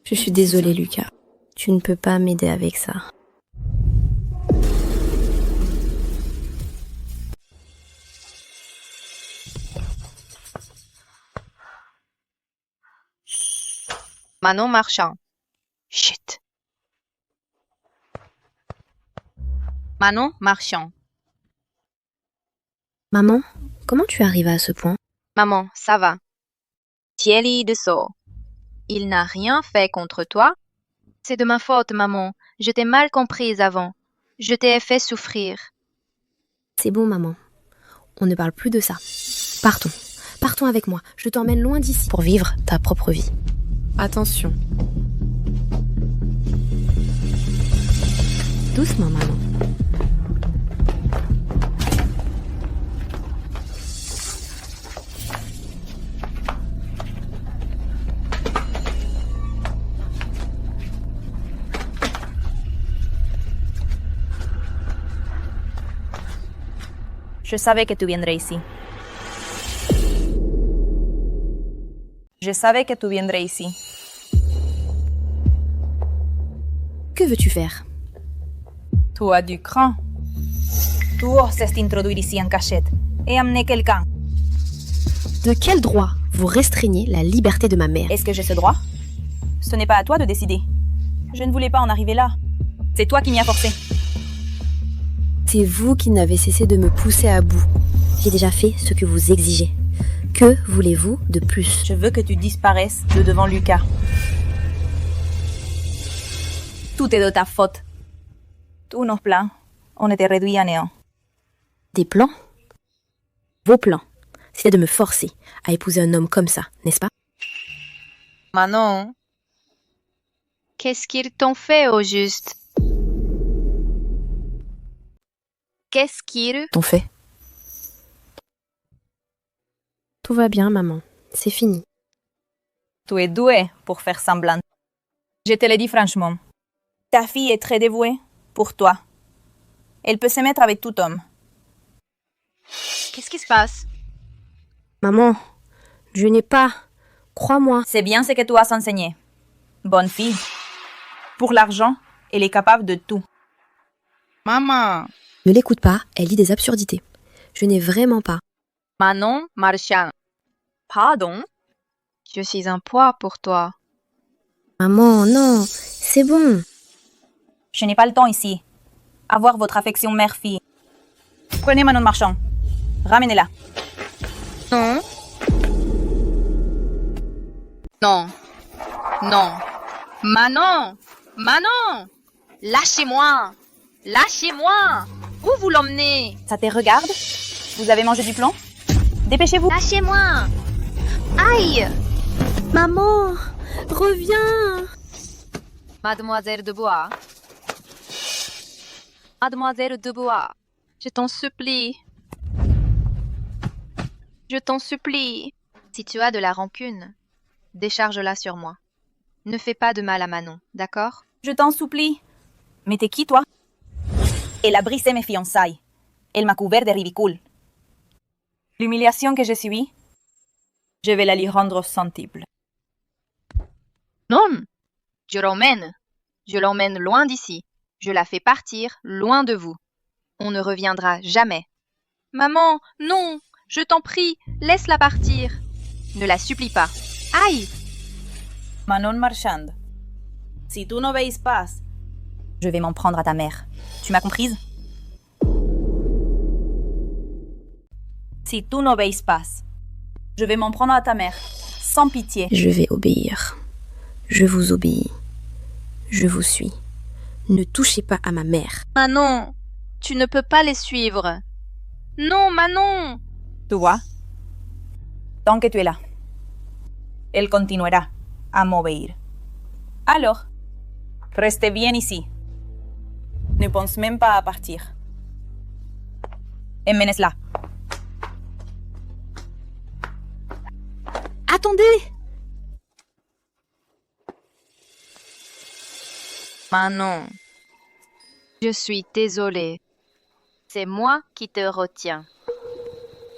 Je suis désolée, Lucas. Tu ne peux pas m'aider avec ça. Manon Marchand. Chut. Manon Marchand. Maman, comment tu arrives à ce point? Maman, ça va. Thierry Dessau. Il n'a rien fait contre toi? C'est de ma faute, maman. Je t'ai mal comprise avant. Je t'ai fait souffrir. C'est bon, maman. On ne parle plus de ça. Partons. Partons avec moi. Je t'emmène loin d'ici pour vivre ta propre vie. Attention. Doucement, maman. Je savais que tu viendrais ici. Je savais que tu viendrais ici. Que veux-tu faire? Tu as du cran. Tu oses t'introduire ici en cachette et amener quelqu'un. De quel droit vous restreignez la liberté de ma mère? Est-ce que j'ai ce droit? Ce n'est pas à toi de décider. Je ne voulais pas en arriver là. C'est toi qui m'y as forcé. C'est vous qui n'avez cessé de me pousser à bout. J'ai déjà fait ce que vous exigez. Que voulez-vous de plus? Je veux que tu disparaisses de devant Lucas. Tout est de ta faute. Tous nos plans ont été réduits à néant. Des plans? Vos plans, c'était de me forcer à épouser un homme comme ça, n'est-ce pas? Manon, qu'est-ce qu'ils t'ont fait au juste? Qu'est-ce qu'ils T'ont fait? Tout va bien, maman. C'est fini. Tu es douée pour faire semblant. Je te le dis franchement. Ta fille est très dévouée pour toi. Elle peut se mettre avec tout homme. Qu'est-ce qui se passe? Maman, je n'ai pas... Crois-moi. C'est bien ce que tu as enseigné. Bonne fille. Pour l'argent, elle est capable de tout. Maman. Ne l'écoute pas, elle dit des absurdités. Je n'ai vraiment pas. Manon Marchand. Pardon? Je suis un poids pour toi. Maman, non, c'est bon. Je n'ai pas le temps ici. Avoir votre affection mère-fille. Prenez Manon Marchand. Ramenez-la. Non. Non. Non. Manon! Manon! Lâchez-moi! Lâchez-moi! Où vous l'emmenez? Ça te regarde? Vous avez mangé du plomb? Dépêchez-vous! Lâchez-moi! Aïe! Maman! Reviens! Mademoiselle Dubois. Mademoiselle Dubois, je t'en supplie. Je t'en supplie. Si tu as de la rancune, décharge-la sur moi. Ne fais pas de mal à Manon, d'accord? Je t'en supplie. Mais t'es qui, toi? Elle a brisé mes fiançailles. Elle m'a couvert de ridicule. L'humiliation que j'ai subie, je vais la lui rendre sentible. Non! Je l'emmène. Je l'emmène loin d'ici. Je la fais partir loin de vous. On ne reviendra jamais. Maman, non! Je t'en prie, laisse-la partir. Ne la supplie pas. Aïe! Manon Marchand, si tu n'obéis pas, je vais m'en prendre à ta mère. Tu m'as comprise? Si tu n'obéis pas, je vais m'en prendre à ta mère, sans pitié. Je vais obéir. Je vous obéis. Je vous suis. Ne touchez pas à ma mère. Manon, tu ne peux pas les suivre. Non, Manon! Tu vois? Tant que tu es là, elle continuera à m'obéir. Alors, restez bien ici. Ne pense même pas à partir. Emmenez-la. Attendez! Manon, je suis désolée. C'est moi qui te retiens.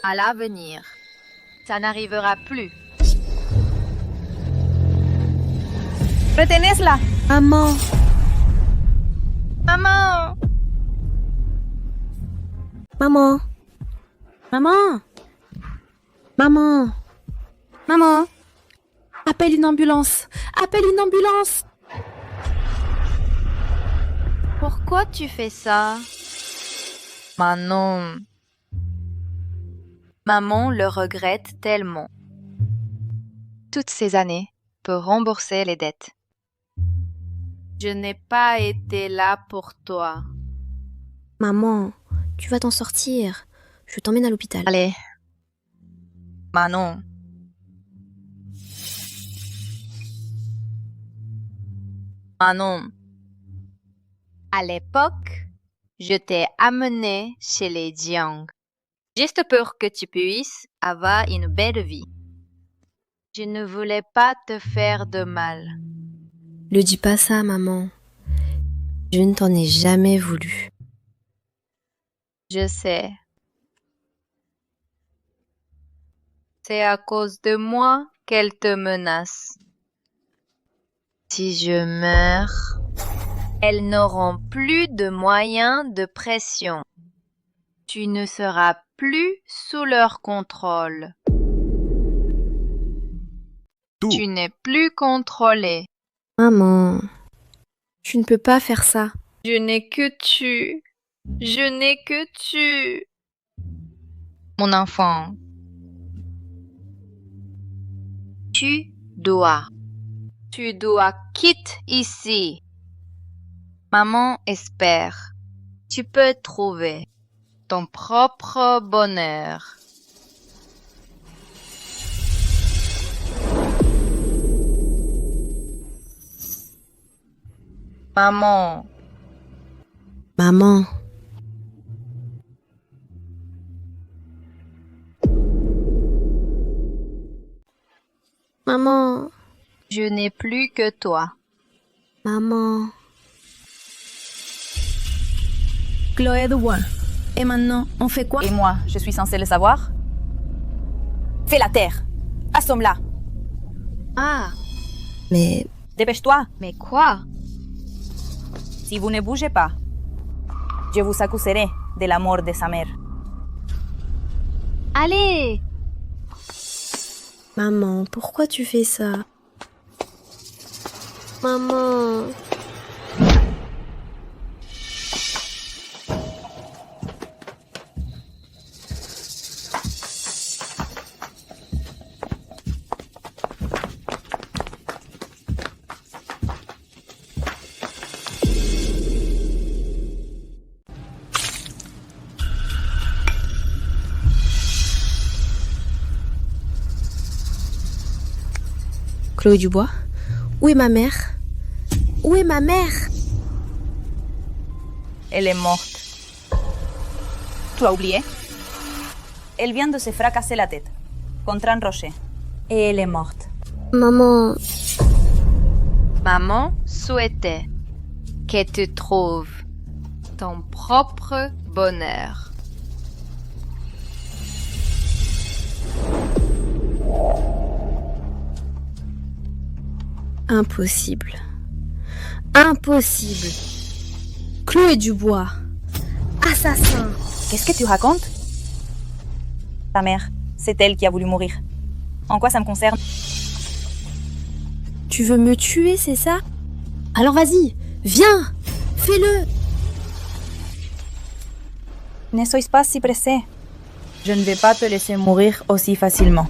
À l'avenir, ça n'arrivera plus. Retenez-la! Maman! Maman! Maman! Maman! Maman! Maman! Appelle une ambulance! Appelle une ambulance! Pourquoi tu fais ça? Manon. Maman le regrette tellement. Toutes ces années pour rembourser les dettes. Je n'ai pas été là pour toi. Maman, tu vas t'en sortir. Je t'emmène à l'hôpital. Allez. Manon. Manon. À l'époque, je t'ai amené chez les Jiang. Juste pour que tu puisses avoir une belle vie. Je ne voulais pas te faire de mal. Ne dis pas ça, maman. Je ne t'en ai jamais voulu. Je sais. C'est à cause de moi qu'elle te menace. Si je meurs, elles n'auront plus de moyens de pression. Tu ne seras plus sous leur contrôle. Tu n'es plus contrôlé. Maman, tu ne peux pas faire ça. Je n'ai que tu. Je n'ai que tu. Mon enfant. Tu dois quitter ici. Maman espère. Tu peux trouver ton propre bonheur. Maman. Maman. Maman. Je n'ai plus que toi. Maman. Chloé Dubois. Et maintenant, on fait quoi? Et moi, je suis censée le savoir? Fais la terre. Assomme-la. Ah. Mais... Dépêche-toi. Mais quoi? Si vous ne bougez pas, je vous accuserai de la mort de sa mère. Allez! Maman, pourquoi tu fais ça? Maman. Chloé Dubois? Où est ma mère? Où est ma mère? Elle est morte. Tu as oublié? Elle vient de se fracasser la tête contre un rocher. Et elle est morte. Maman. Maman souhaitait que tu trouves ton propre bonheur. Impossible. Impossible. Chloé Dubois. Assassin. Qu'est-ce que tu racontes? Ta mère, c'est elle qui a voulu mourir. En quoi ça me concerne? Tu veux me tuer, c'est ça? Alors vas-y, viens, fais-le. Ne sois pas si pressé. Je ne vais pas te laisser mourir aussi facilement.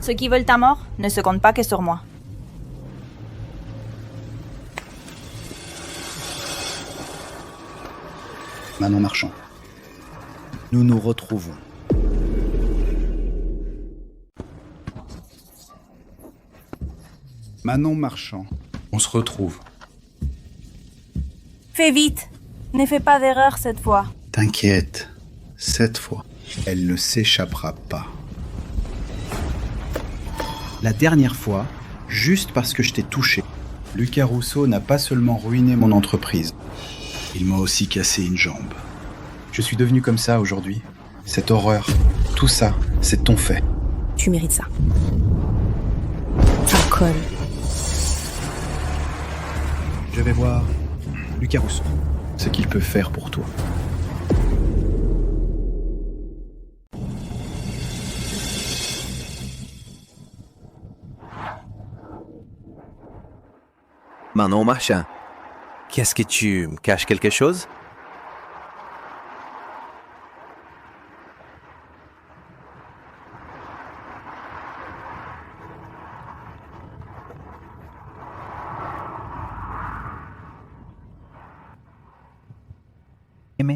Ceux qui veulent ta mort ne se comptent pas que sur moi. Manon Marchand. Nous nous retrouvons. Manon Marchand. On se retrouve. Fais vite. Ne fais pas d'erreur cette fois. T'inquiète. Cette fois, elle ne s'échappera pas. La dernière fois, juste parce que je t'ai touché, Lucas Rousseau n'a pas seulement ruiné mon entreprise, il m'a aussi cassé une jambe. Je suis devenu comme ça aujourd'hui. Cette horreur, tout ça, c'est ton fait. Tu mérites ça. Ça colle. Je vais voir Lucas Rousseau, ce qu'il peut faire pour toi. Manon Marchand, qu'est-ce que tu me caches quelque chose?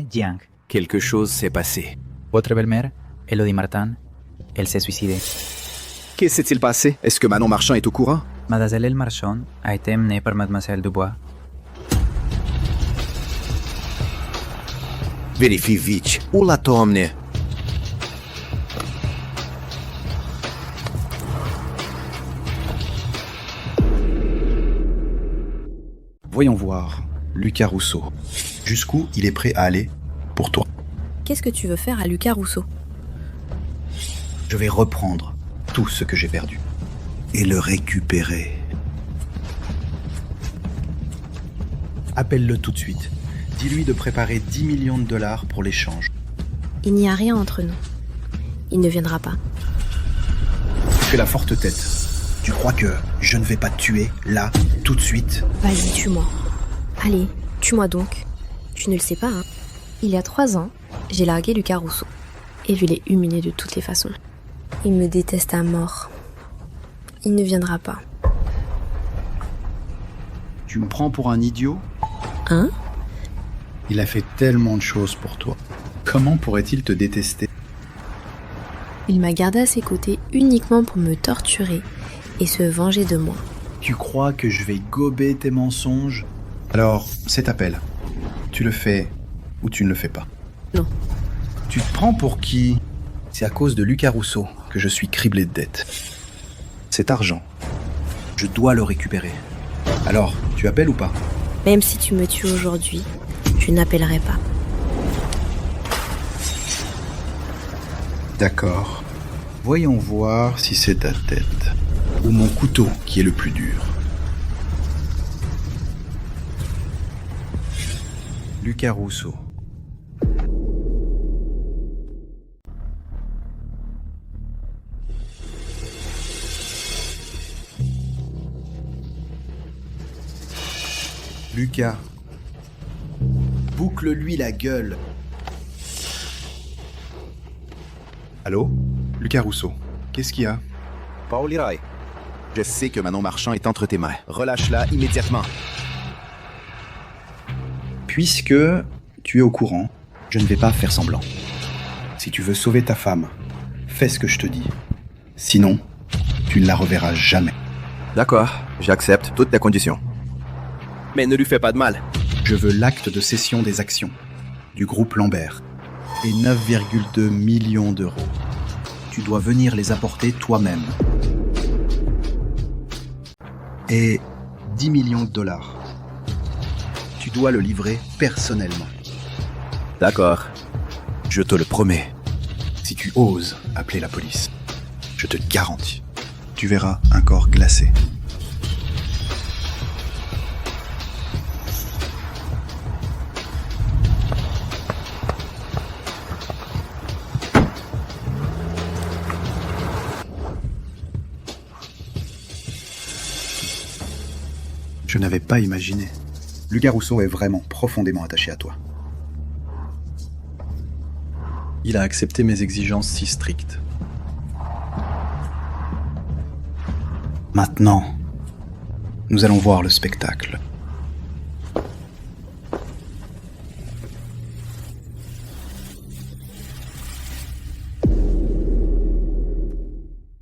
Jiang. Quelque chose s'est passé. Votre belle-mère, Elodie Martin, elle s'est suicidée. Que s'est-il passé? Est-ce que Manon Marchand est au courant? Mademoiselle Marchand a été emmenée par Mademoiselle Dubois. Vérifie vite. Où l'a-t-on emmené? Voyons voir, Lucas Rousseau. Jusqu'où il est prêt à aller pour toi? Qu'est-ce que tu veux faire à Lucas Rousseau? Je vais reprendre tout ce que j'ai perdu et le récupérer. Appelle-le tout de suite. Dis-lui de préparer 10 millions de dollars pour l'échange. Il n'y a rien entre nous. Il ne viendra pas. Tu fais la forte tête. Tu crois que je ne vais pas te tuer, là, tout de suite? Vas-y, tue-moi. Allez, tue-moi donc. Tu ne le sais pas, hein. Il y a 3 ans, j'ai largué Lucas Rousseau. Et je l'ai humilié de toutes les façons. Il me déteste à mort. Il ne viendra pas. Tu me prends pour un idiot? Hein? Il a fait tellement de choses pour toi. Comment pourrait-il te détester? Il m'a gardé à ses côtés uniquement pour me torturer et se venger de moi. Tu crois que je vais gober tes mensonges? Alors, c'est appel. Tu le fais ou tu ne le fais pas? Non. Tu te prends pour qui? C'est à cause de Lucas Rousseau que je suis criblé de dettes. Cet argent, je dois le récupérer. Alors, tu appelles ou pas? Même si tu me tues aujourd'hui, je n'appellerai pas. D'accord. Voyons voir si c'est ta tête ou mon couteau qui est le plus dur. Lucas Rousseau. Lucas. Boucle-lui la gueule. Allô? Lucas Rousseau. Qu'est-ce qu'il y a? Paul Iraï. Je sais que Manon Marchand est entre tes mains. Relâche-la immédiatement. Puisque tu es au courant, je ne vais pas faire semblant. Si tu veux sauver ta femme, fais ce que je te dis. Sinon, tu ne la reverras jamais. D'accord, j'accepte toutes tes conditions. Mais ne lui fais pas de mal. Je veux l'acte de cession des actions du groupe Lambert et 9,2 millions d'euros. Tu dois venir les apporter toi-même. Et 10 millions de dollars. Tu dois le livrer personnellement. D'accord. Je te le promets. Si tu oses appeler la police, je te garantis, tu verras un corps glacé. Je n'avais pas imaginé. Lucas Rousseau est vraiment profondément attaché à toi. Il a accepté mes exigences si strictes. Maintenant, nous allons voir le spectacle.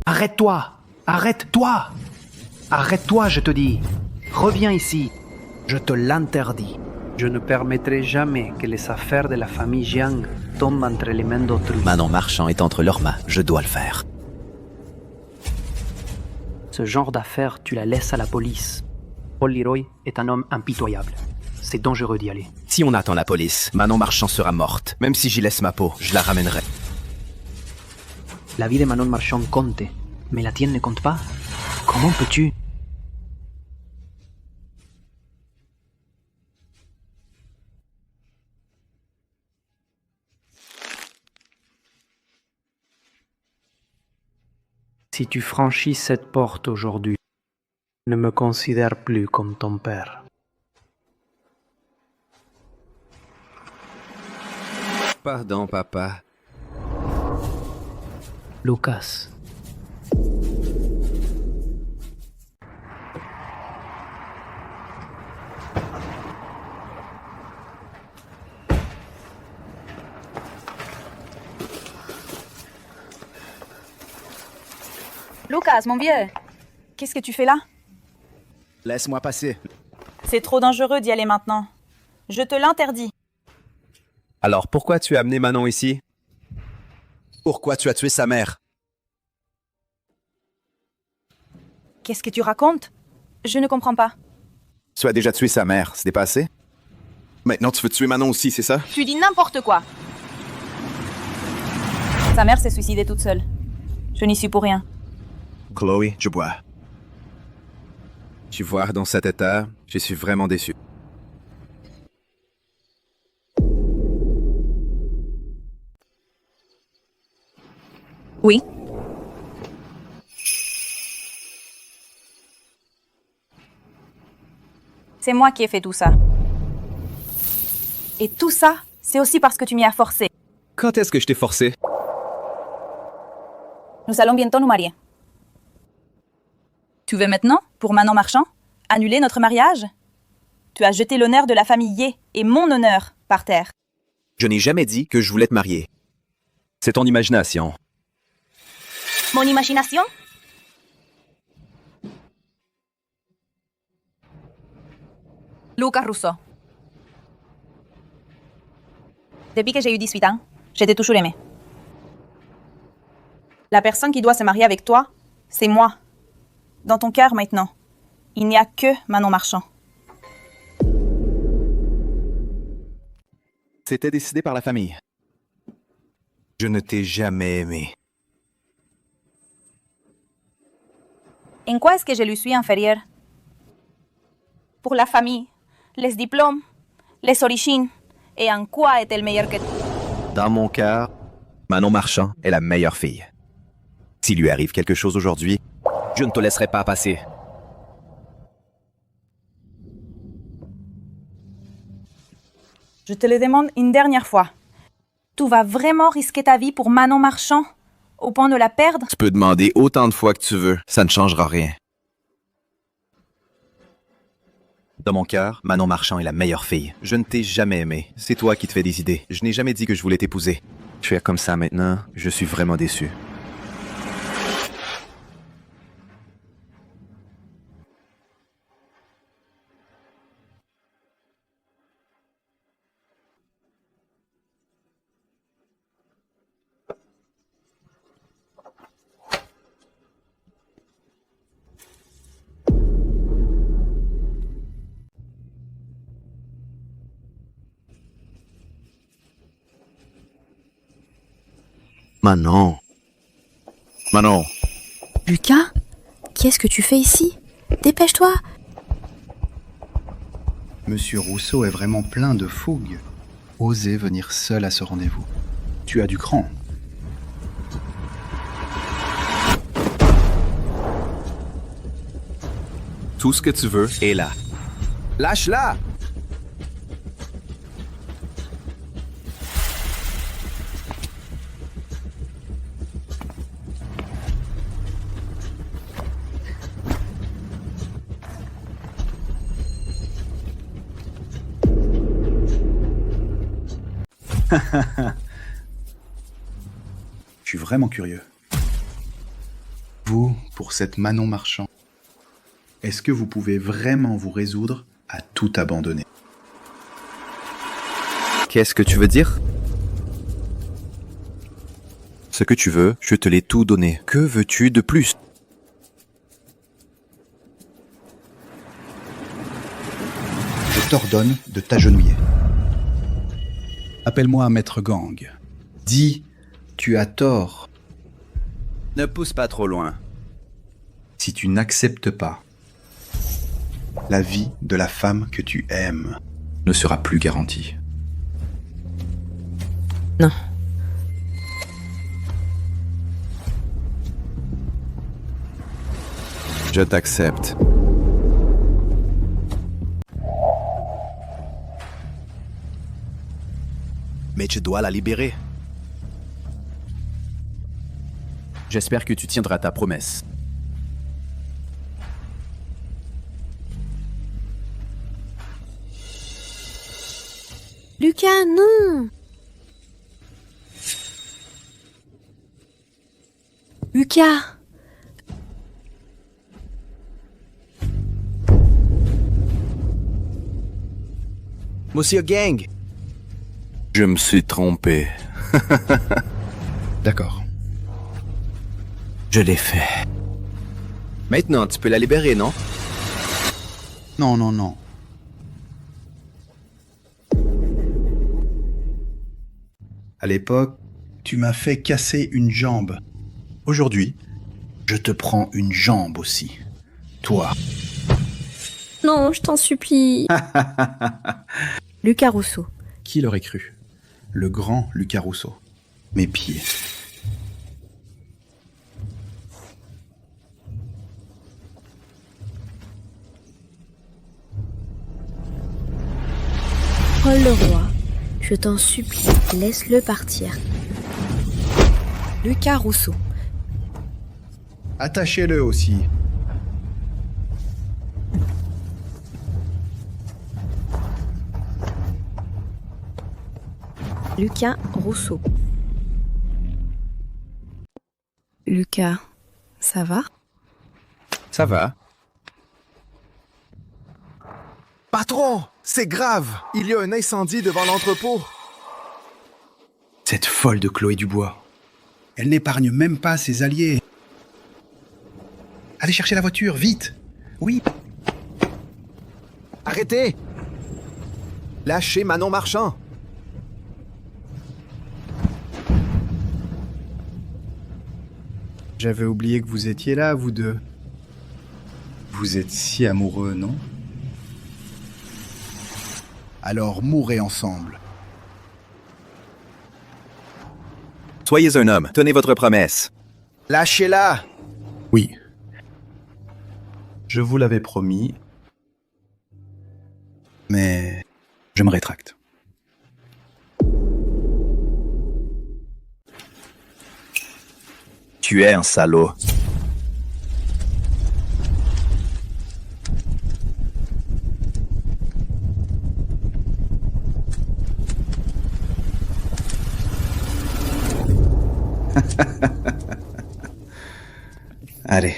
Arrête-toi! Arrête-toi! Arrête-toi, je te dis! Reviens ici! Je te l'interdis. Je ne permettrai jamais que les affaires de la famille Jiang tombent entre les mains d'autrui. Manon Marchand est entre leurs mains. Je dois le faire. Ce genre d'affaires, tu la laisses à la police. Paul Leroy est un homme impitoyable. C'est dangereux d'y aller. Si on attend la police, Manon Marchand sera morte. Même si j'y laisse ma peau, je la ramènerai. La vie de Manon Marchand compte, mais la tienne ne compte pas. Comment peux-tu? Si tu franchis cette porte aujourd'hui, ne me considère plus comme ton père. Pardon, papa. Lucas. Lucas, mon vieux, qu'est-ce que tu fais là? Laisse-moi passer. C'est trop dangereux d'y aller maintenant. Je te l'interdis. Alors pourquoi tu as amené Manon ici? Pourquoi tu as tué sa mère? Qu'est-ce que tu racontes? Je ne comprends pas. Tu as déjà tué sa mère, c'était pas assez? Maintenant tu veux tuer Manon aussi, c'est ça? Tu dis n'importe quoi. Sa mère s'est suicidée toute seule. Je n'y suis pour rien. Chloé, je bois. Tu vois, dans cet état, je suis vraiment déçu. Oui. C'est moi qui ai fait tout ça. Et tout ça, c'est aussi parce que tu m'y as forcé. Quand est-ce que je t'ai forcé? Nous allons bientôt nous marier. Tu veux maintenant, pour Manon Marchand, annuler notre mariage? Tu as jeté l'honneur de la famille Ye et mon honneur par terre. Je n'ai jamais dit que je voulais te marier. C'est ton imagination. Mon imagination? Luca Russo. Depuis que j'ai eu 18 ans, je t'ai toujours aimé. La personne qui doit se marier avec toi, c'est moi. Dans ton cœur maintenant, il n'y a que Manon Marchand. C'était décidé par la famille. Je ne t'ai jamais aimé. En quoi est-ce que je lui suis inférieure? Pour la famille, les diplômes, les origines, et en quoi est-elle meilleure que... Dans mon cœur, Manon Marchand est la meilleure fille. S'il lui arrive quelque chose aujourd'hui, je ne te laisserai pas passer. Je te le demande une dernière fois. Tu vas vraiment risquer ta vie pour Manon Marchand, au point de la perdre? Tu peux demander autant de fois que tu veux, ça ne changera rien. Dans mon cœur, Manon Marchand est la meilleure fille. Je ne t'ai jamais aimé. C'est toi qui te fais des idées. Je n'ai jamais dit que je voulais t'épouser. Tu es comme ça maintenant, je suis vraiment déçu. Manon. Manon. Lucas, qu'est-ce que tu fais ici? Dépêche-toi! Monsieur Rousseau est vraiment plein de fougue. Osez venir seul à ce rendez-vous. Tu as du cran. Tout ce que tu veux est là. Lâche-la! Je suis vraiment curieux. Vous, pour cette Manon Marchand, est-ce que vous pouvez vraiment vous résoudre à tout abandonner? Qu'est-ce que tu veux dire? Ce que tu veux, je te l'ai tout donné. Que veux-tu de plus? Je t'ordonne de t'agenouiller. Appelle-moi Maître Gang. Dis, tu as tort. Ne pousse pas trop loin. Si tu n'acceptes pas, la vie de la femme que tu aimes ne sera plus garantie. Non. Je t'accepte. Mais tu dois la libérer. J'espère que tu tiendras ta promesse. Lucas, non! Lucas! Monsieur Gang! Je me suis trompé. D'accord. Je l'ai fait. Maintenant, tu peux la libérer, non? Non, non, non. À l'époque, tu m'as fait casser une jambe. Aujourd'hui, je te prends une jambe aussi. Toi. Non, je t'en supplie. Lucas Rousseau. Qui l'aurait cru? Le grand Lucas Rousseau. Mes pieds. Paul Leroy, je t'en supplie, laisse-le partir. Lucas Rousseau. Attachez-le aussi. Lucas Rousseau. Lucas, ça va? Ça va. Patron, c'est grave. Il y a un incendie devant l'entrepôt. Cette folle de Chloé Dubois. Elle n'épargne même pas ses alliés. Allez chercher la voiture, vite. Oui. Arrêtez! Lâchez Manon Marchand. J'avais oublié que vous étiez là, vous deux. Vous êtes si amoureux, non? Alors mourrez ensemble. Soyez un homme, tenez votre promesse. Lâchez-la! Oui. Je vous l'avais promis. Mais je me rétracte. Tu es un salaud. Allez.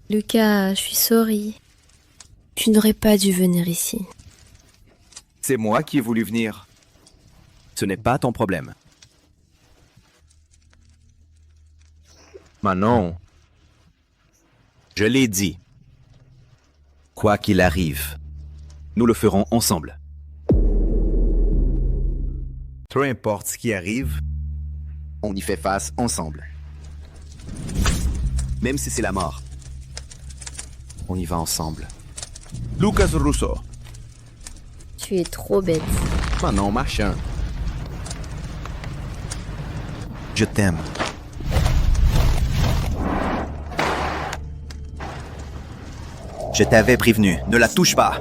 Lucas, je suis sorry. Tu n'aurais pas dû venir ici. C'est moi qui ai voulu venir. Ce n'est pas ton problème. Manon, je l'ai dit. Quoi qu'il arrive, nous le ferons ensemble. Peu importe ce qui arrive, on y fait face ensemble. Même si c'est la mort, on y va ensemble. Lucas Rousseau. Tu es trop bête. Manon Marchand. Je t'aime. Je t'avais prévenu, ne la touche pas.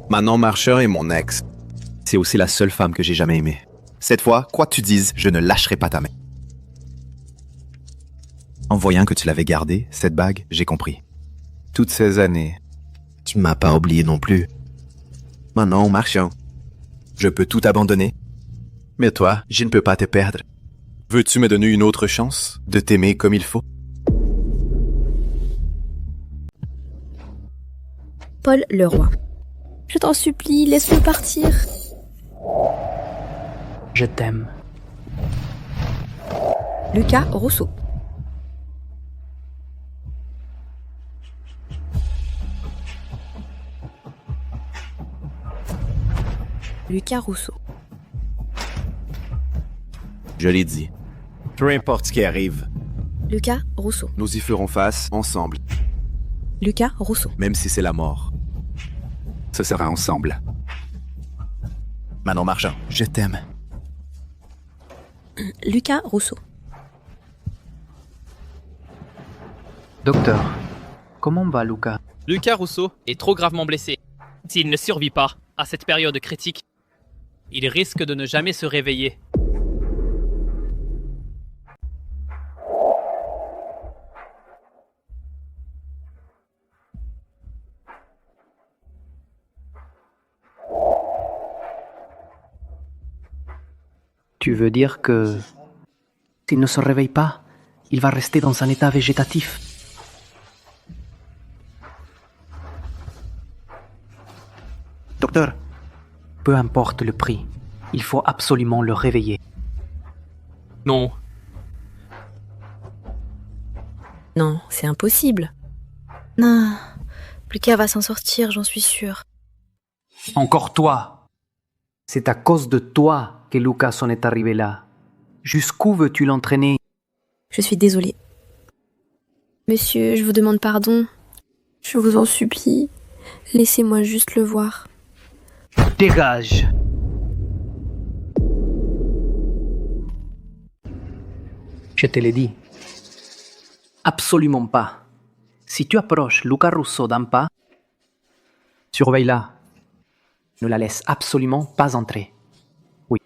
Manon Marchand est mon ex. C'est aussi la seule femme que j'ai jamais aimée. Cette fois, quoi que tu dises, je ne lâcherai pas ta main. En voyant que tu l'avais gardée, cette bague, j'ai compris. Toutes ces années, tu ne m'as pas oublié non plus. Manon Marchand. Je peux tout abandonner. Mais toi, je ne peux pas te perdre. Veux-tu me donner une autre chance de t'aimer comme il faut? Paul Leroy. Je t'en supplie, laisse-le partir. Je t'aime. Lucas Rousseau. Lucas Rousseau. Je l'ai dit. Peu importe ce qui arrive, Lucas Rousseau. nous y ferons face ensemble. Lucas Rousseau. Même si c'est la mort, ce sera ensemble. Manon Marchand, je t'aime. Lucas Rousseau. Docteur, comment va Lucas? Lucas Rousseau est trop gravement blessé. S'il ne survit pas à cette période critique, il risque de ne jamais se réveiller. Tu veux dire que s'il ne se réveille pas, il va rester dans un état végétatif? Docteur, peu importe le prix, il faut absolument le réveiller. Non. Non, c'est impossible. Non, Lucas va s'en sortir, j'en suis sûre. Encore toi. C'est à cause de toi que Lucas en est arrivé là. Jusqu'où veux-tu l'entraîner? Je suis désolée. Monsieur, je vous demande pardon. Je vous en supplie. Laissez-moi juste le voir. Dégage. Je te l'ai dit. Absolument pas. Si tu approches Lucas Russo d'un pas, surveille-la. Ne la laisse absolument pas entrer. Oui.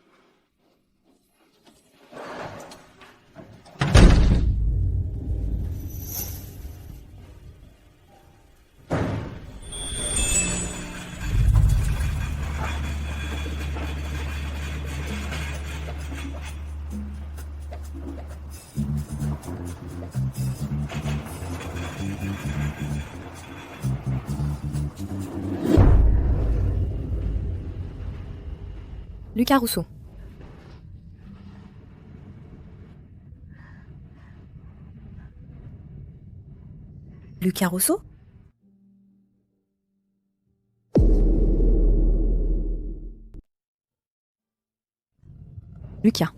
Lucas Russo. Lucas Russo? Lucas.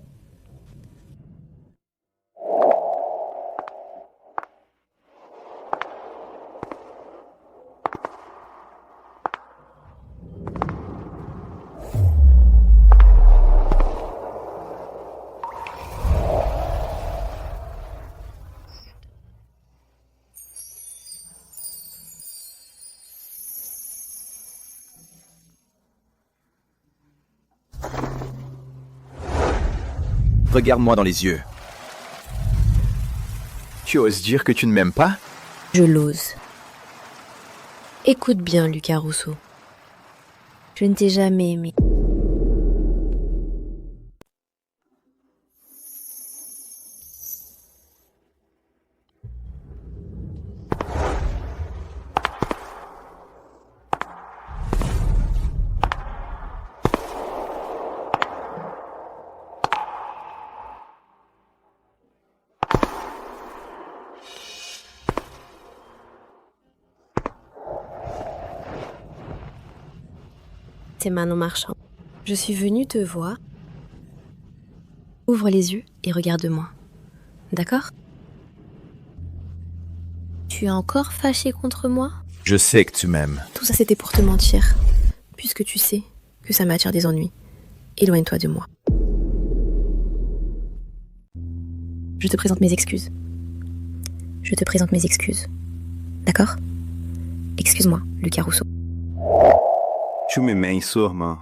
Regarde-moi dans les yeux. Tu oses dire que tu ne m'aimes pas? Je l'ose. Écoute bien, Lucas Russo. Je ne t'ai jamais aimé. C'est Manon Marchand. Je suis venue te voir. Ouvre les yeux et regarde-moi. D'accord? Tu es encore fâché contre moi? Je sais que tu m'aimes. Tout ça c'était pour te mentir. Puisque tu sais que ça m'attire des ennuis. Éloigne-toi de moi. Je te présente mes excuses. Je te présente mes excuses. D'accord? Excuse-moi, Lucas Russo. Tu m'aimes sûrement.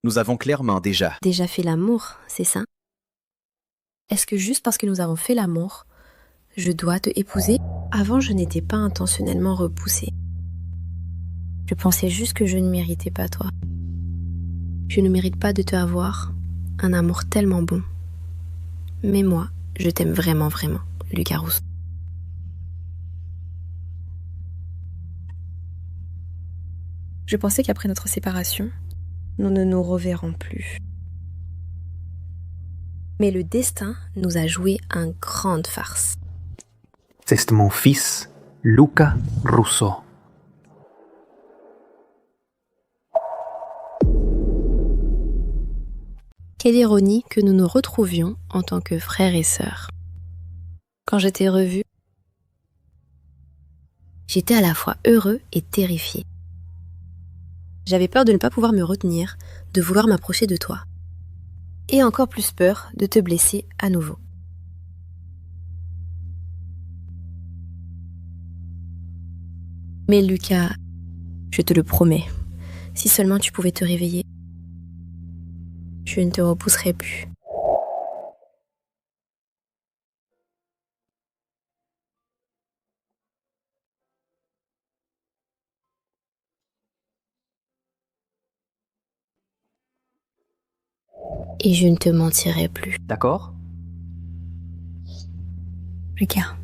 Nous avons clairement déjà Déjà fait l'amour, c'est ça? Est-ce que juste parce que nous avons fait l'amour, je dois te épouser? Avant, je n'étais pas intentionnellement repoussée. Je pensais juste que je ne méritais pas toi. Je ne mérite pas de te avoir. Un amour tellement bon. Mais moi, je t'aime vraiment, vraiment, Lucas Russo. Je pensais qu'après notre séparation, nous ne nous reverrons plus. Mais le destin nous a joué une grande farce. C'est mon fils, Lucas Russo. Quelle ironie que nous nous retrouvions en tant que frères et sœurs. Quand je t'ai revu, j'étais à la fois heureux et terrifié. J'avais peur de ne pas pouvoir me retenir, de vouloir m'approcher de toi. Et encore plus peur de te blesser à nouveau. Mais Lucas, je te le promets, si seulement tu pouvais te réveiller, je ne te repousserai plus. Et je ne te mentirai plus. D'accord? Lucas.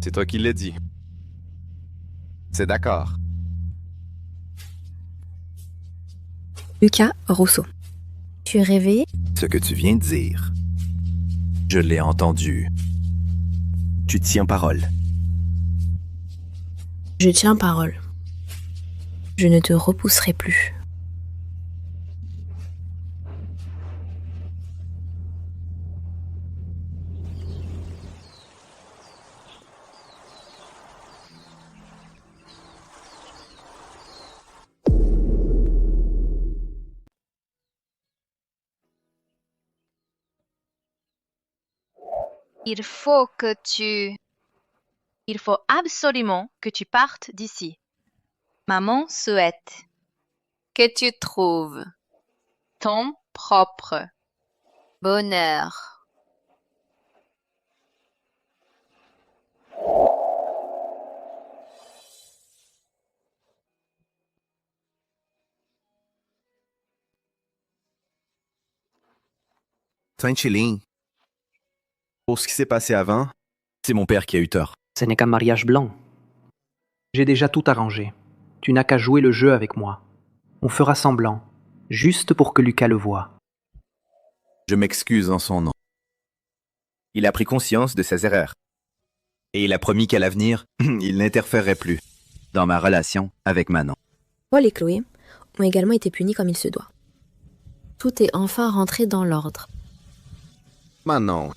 C'est toi qui l'as dit. C'est d'accord. Lucas Rousseau. Tu es réveillé? Ce que tu viens de dire, je l'ai entendu. Tu tiens parole. Je tiens parole. Je ne te repousserai plus. Il faut absolument que tu partes d'ici. Maman souhaite que tu trouves ton propre bonheur. Chilling. Pour ce qui s'est passé avant, c'est mon père qui a eu tort. Ce n'est qu'un mariage blanc. J'ai déjà tout arrangé. Tu n'as qu'à jouer le jeu avec moi. On fera semblant, juste pour que Lucas le voie. Je m'excuse en son nom. Il a pris conscience de ses erreurs. Et il a promis qu'à l'avenir, il n'interférerait plus dans ma relation avec Manon. Paul et Chloé ont également été punis comme il se doit. Tout est enfin rentré dans l'ordre. Manon.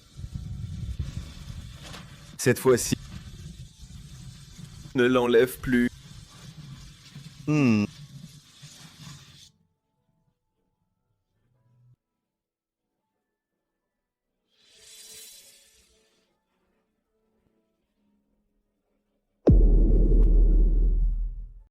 Cette fois-ci, ne l'enlève plus.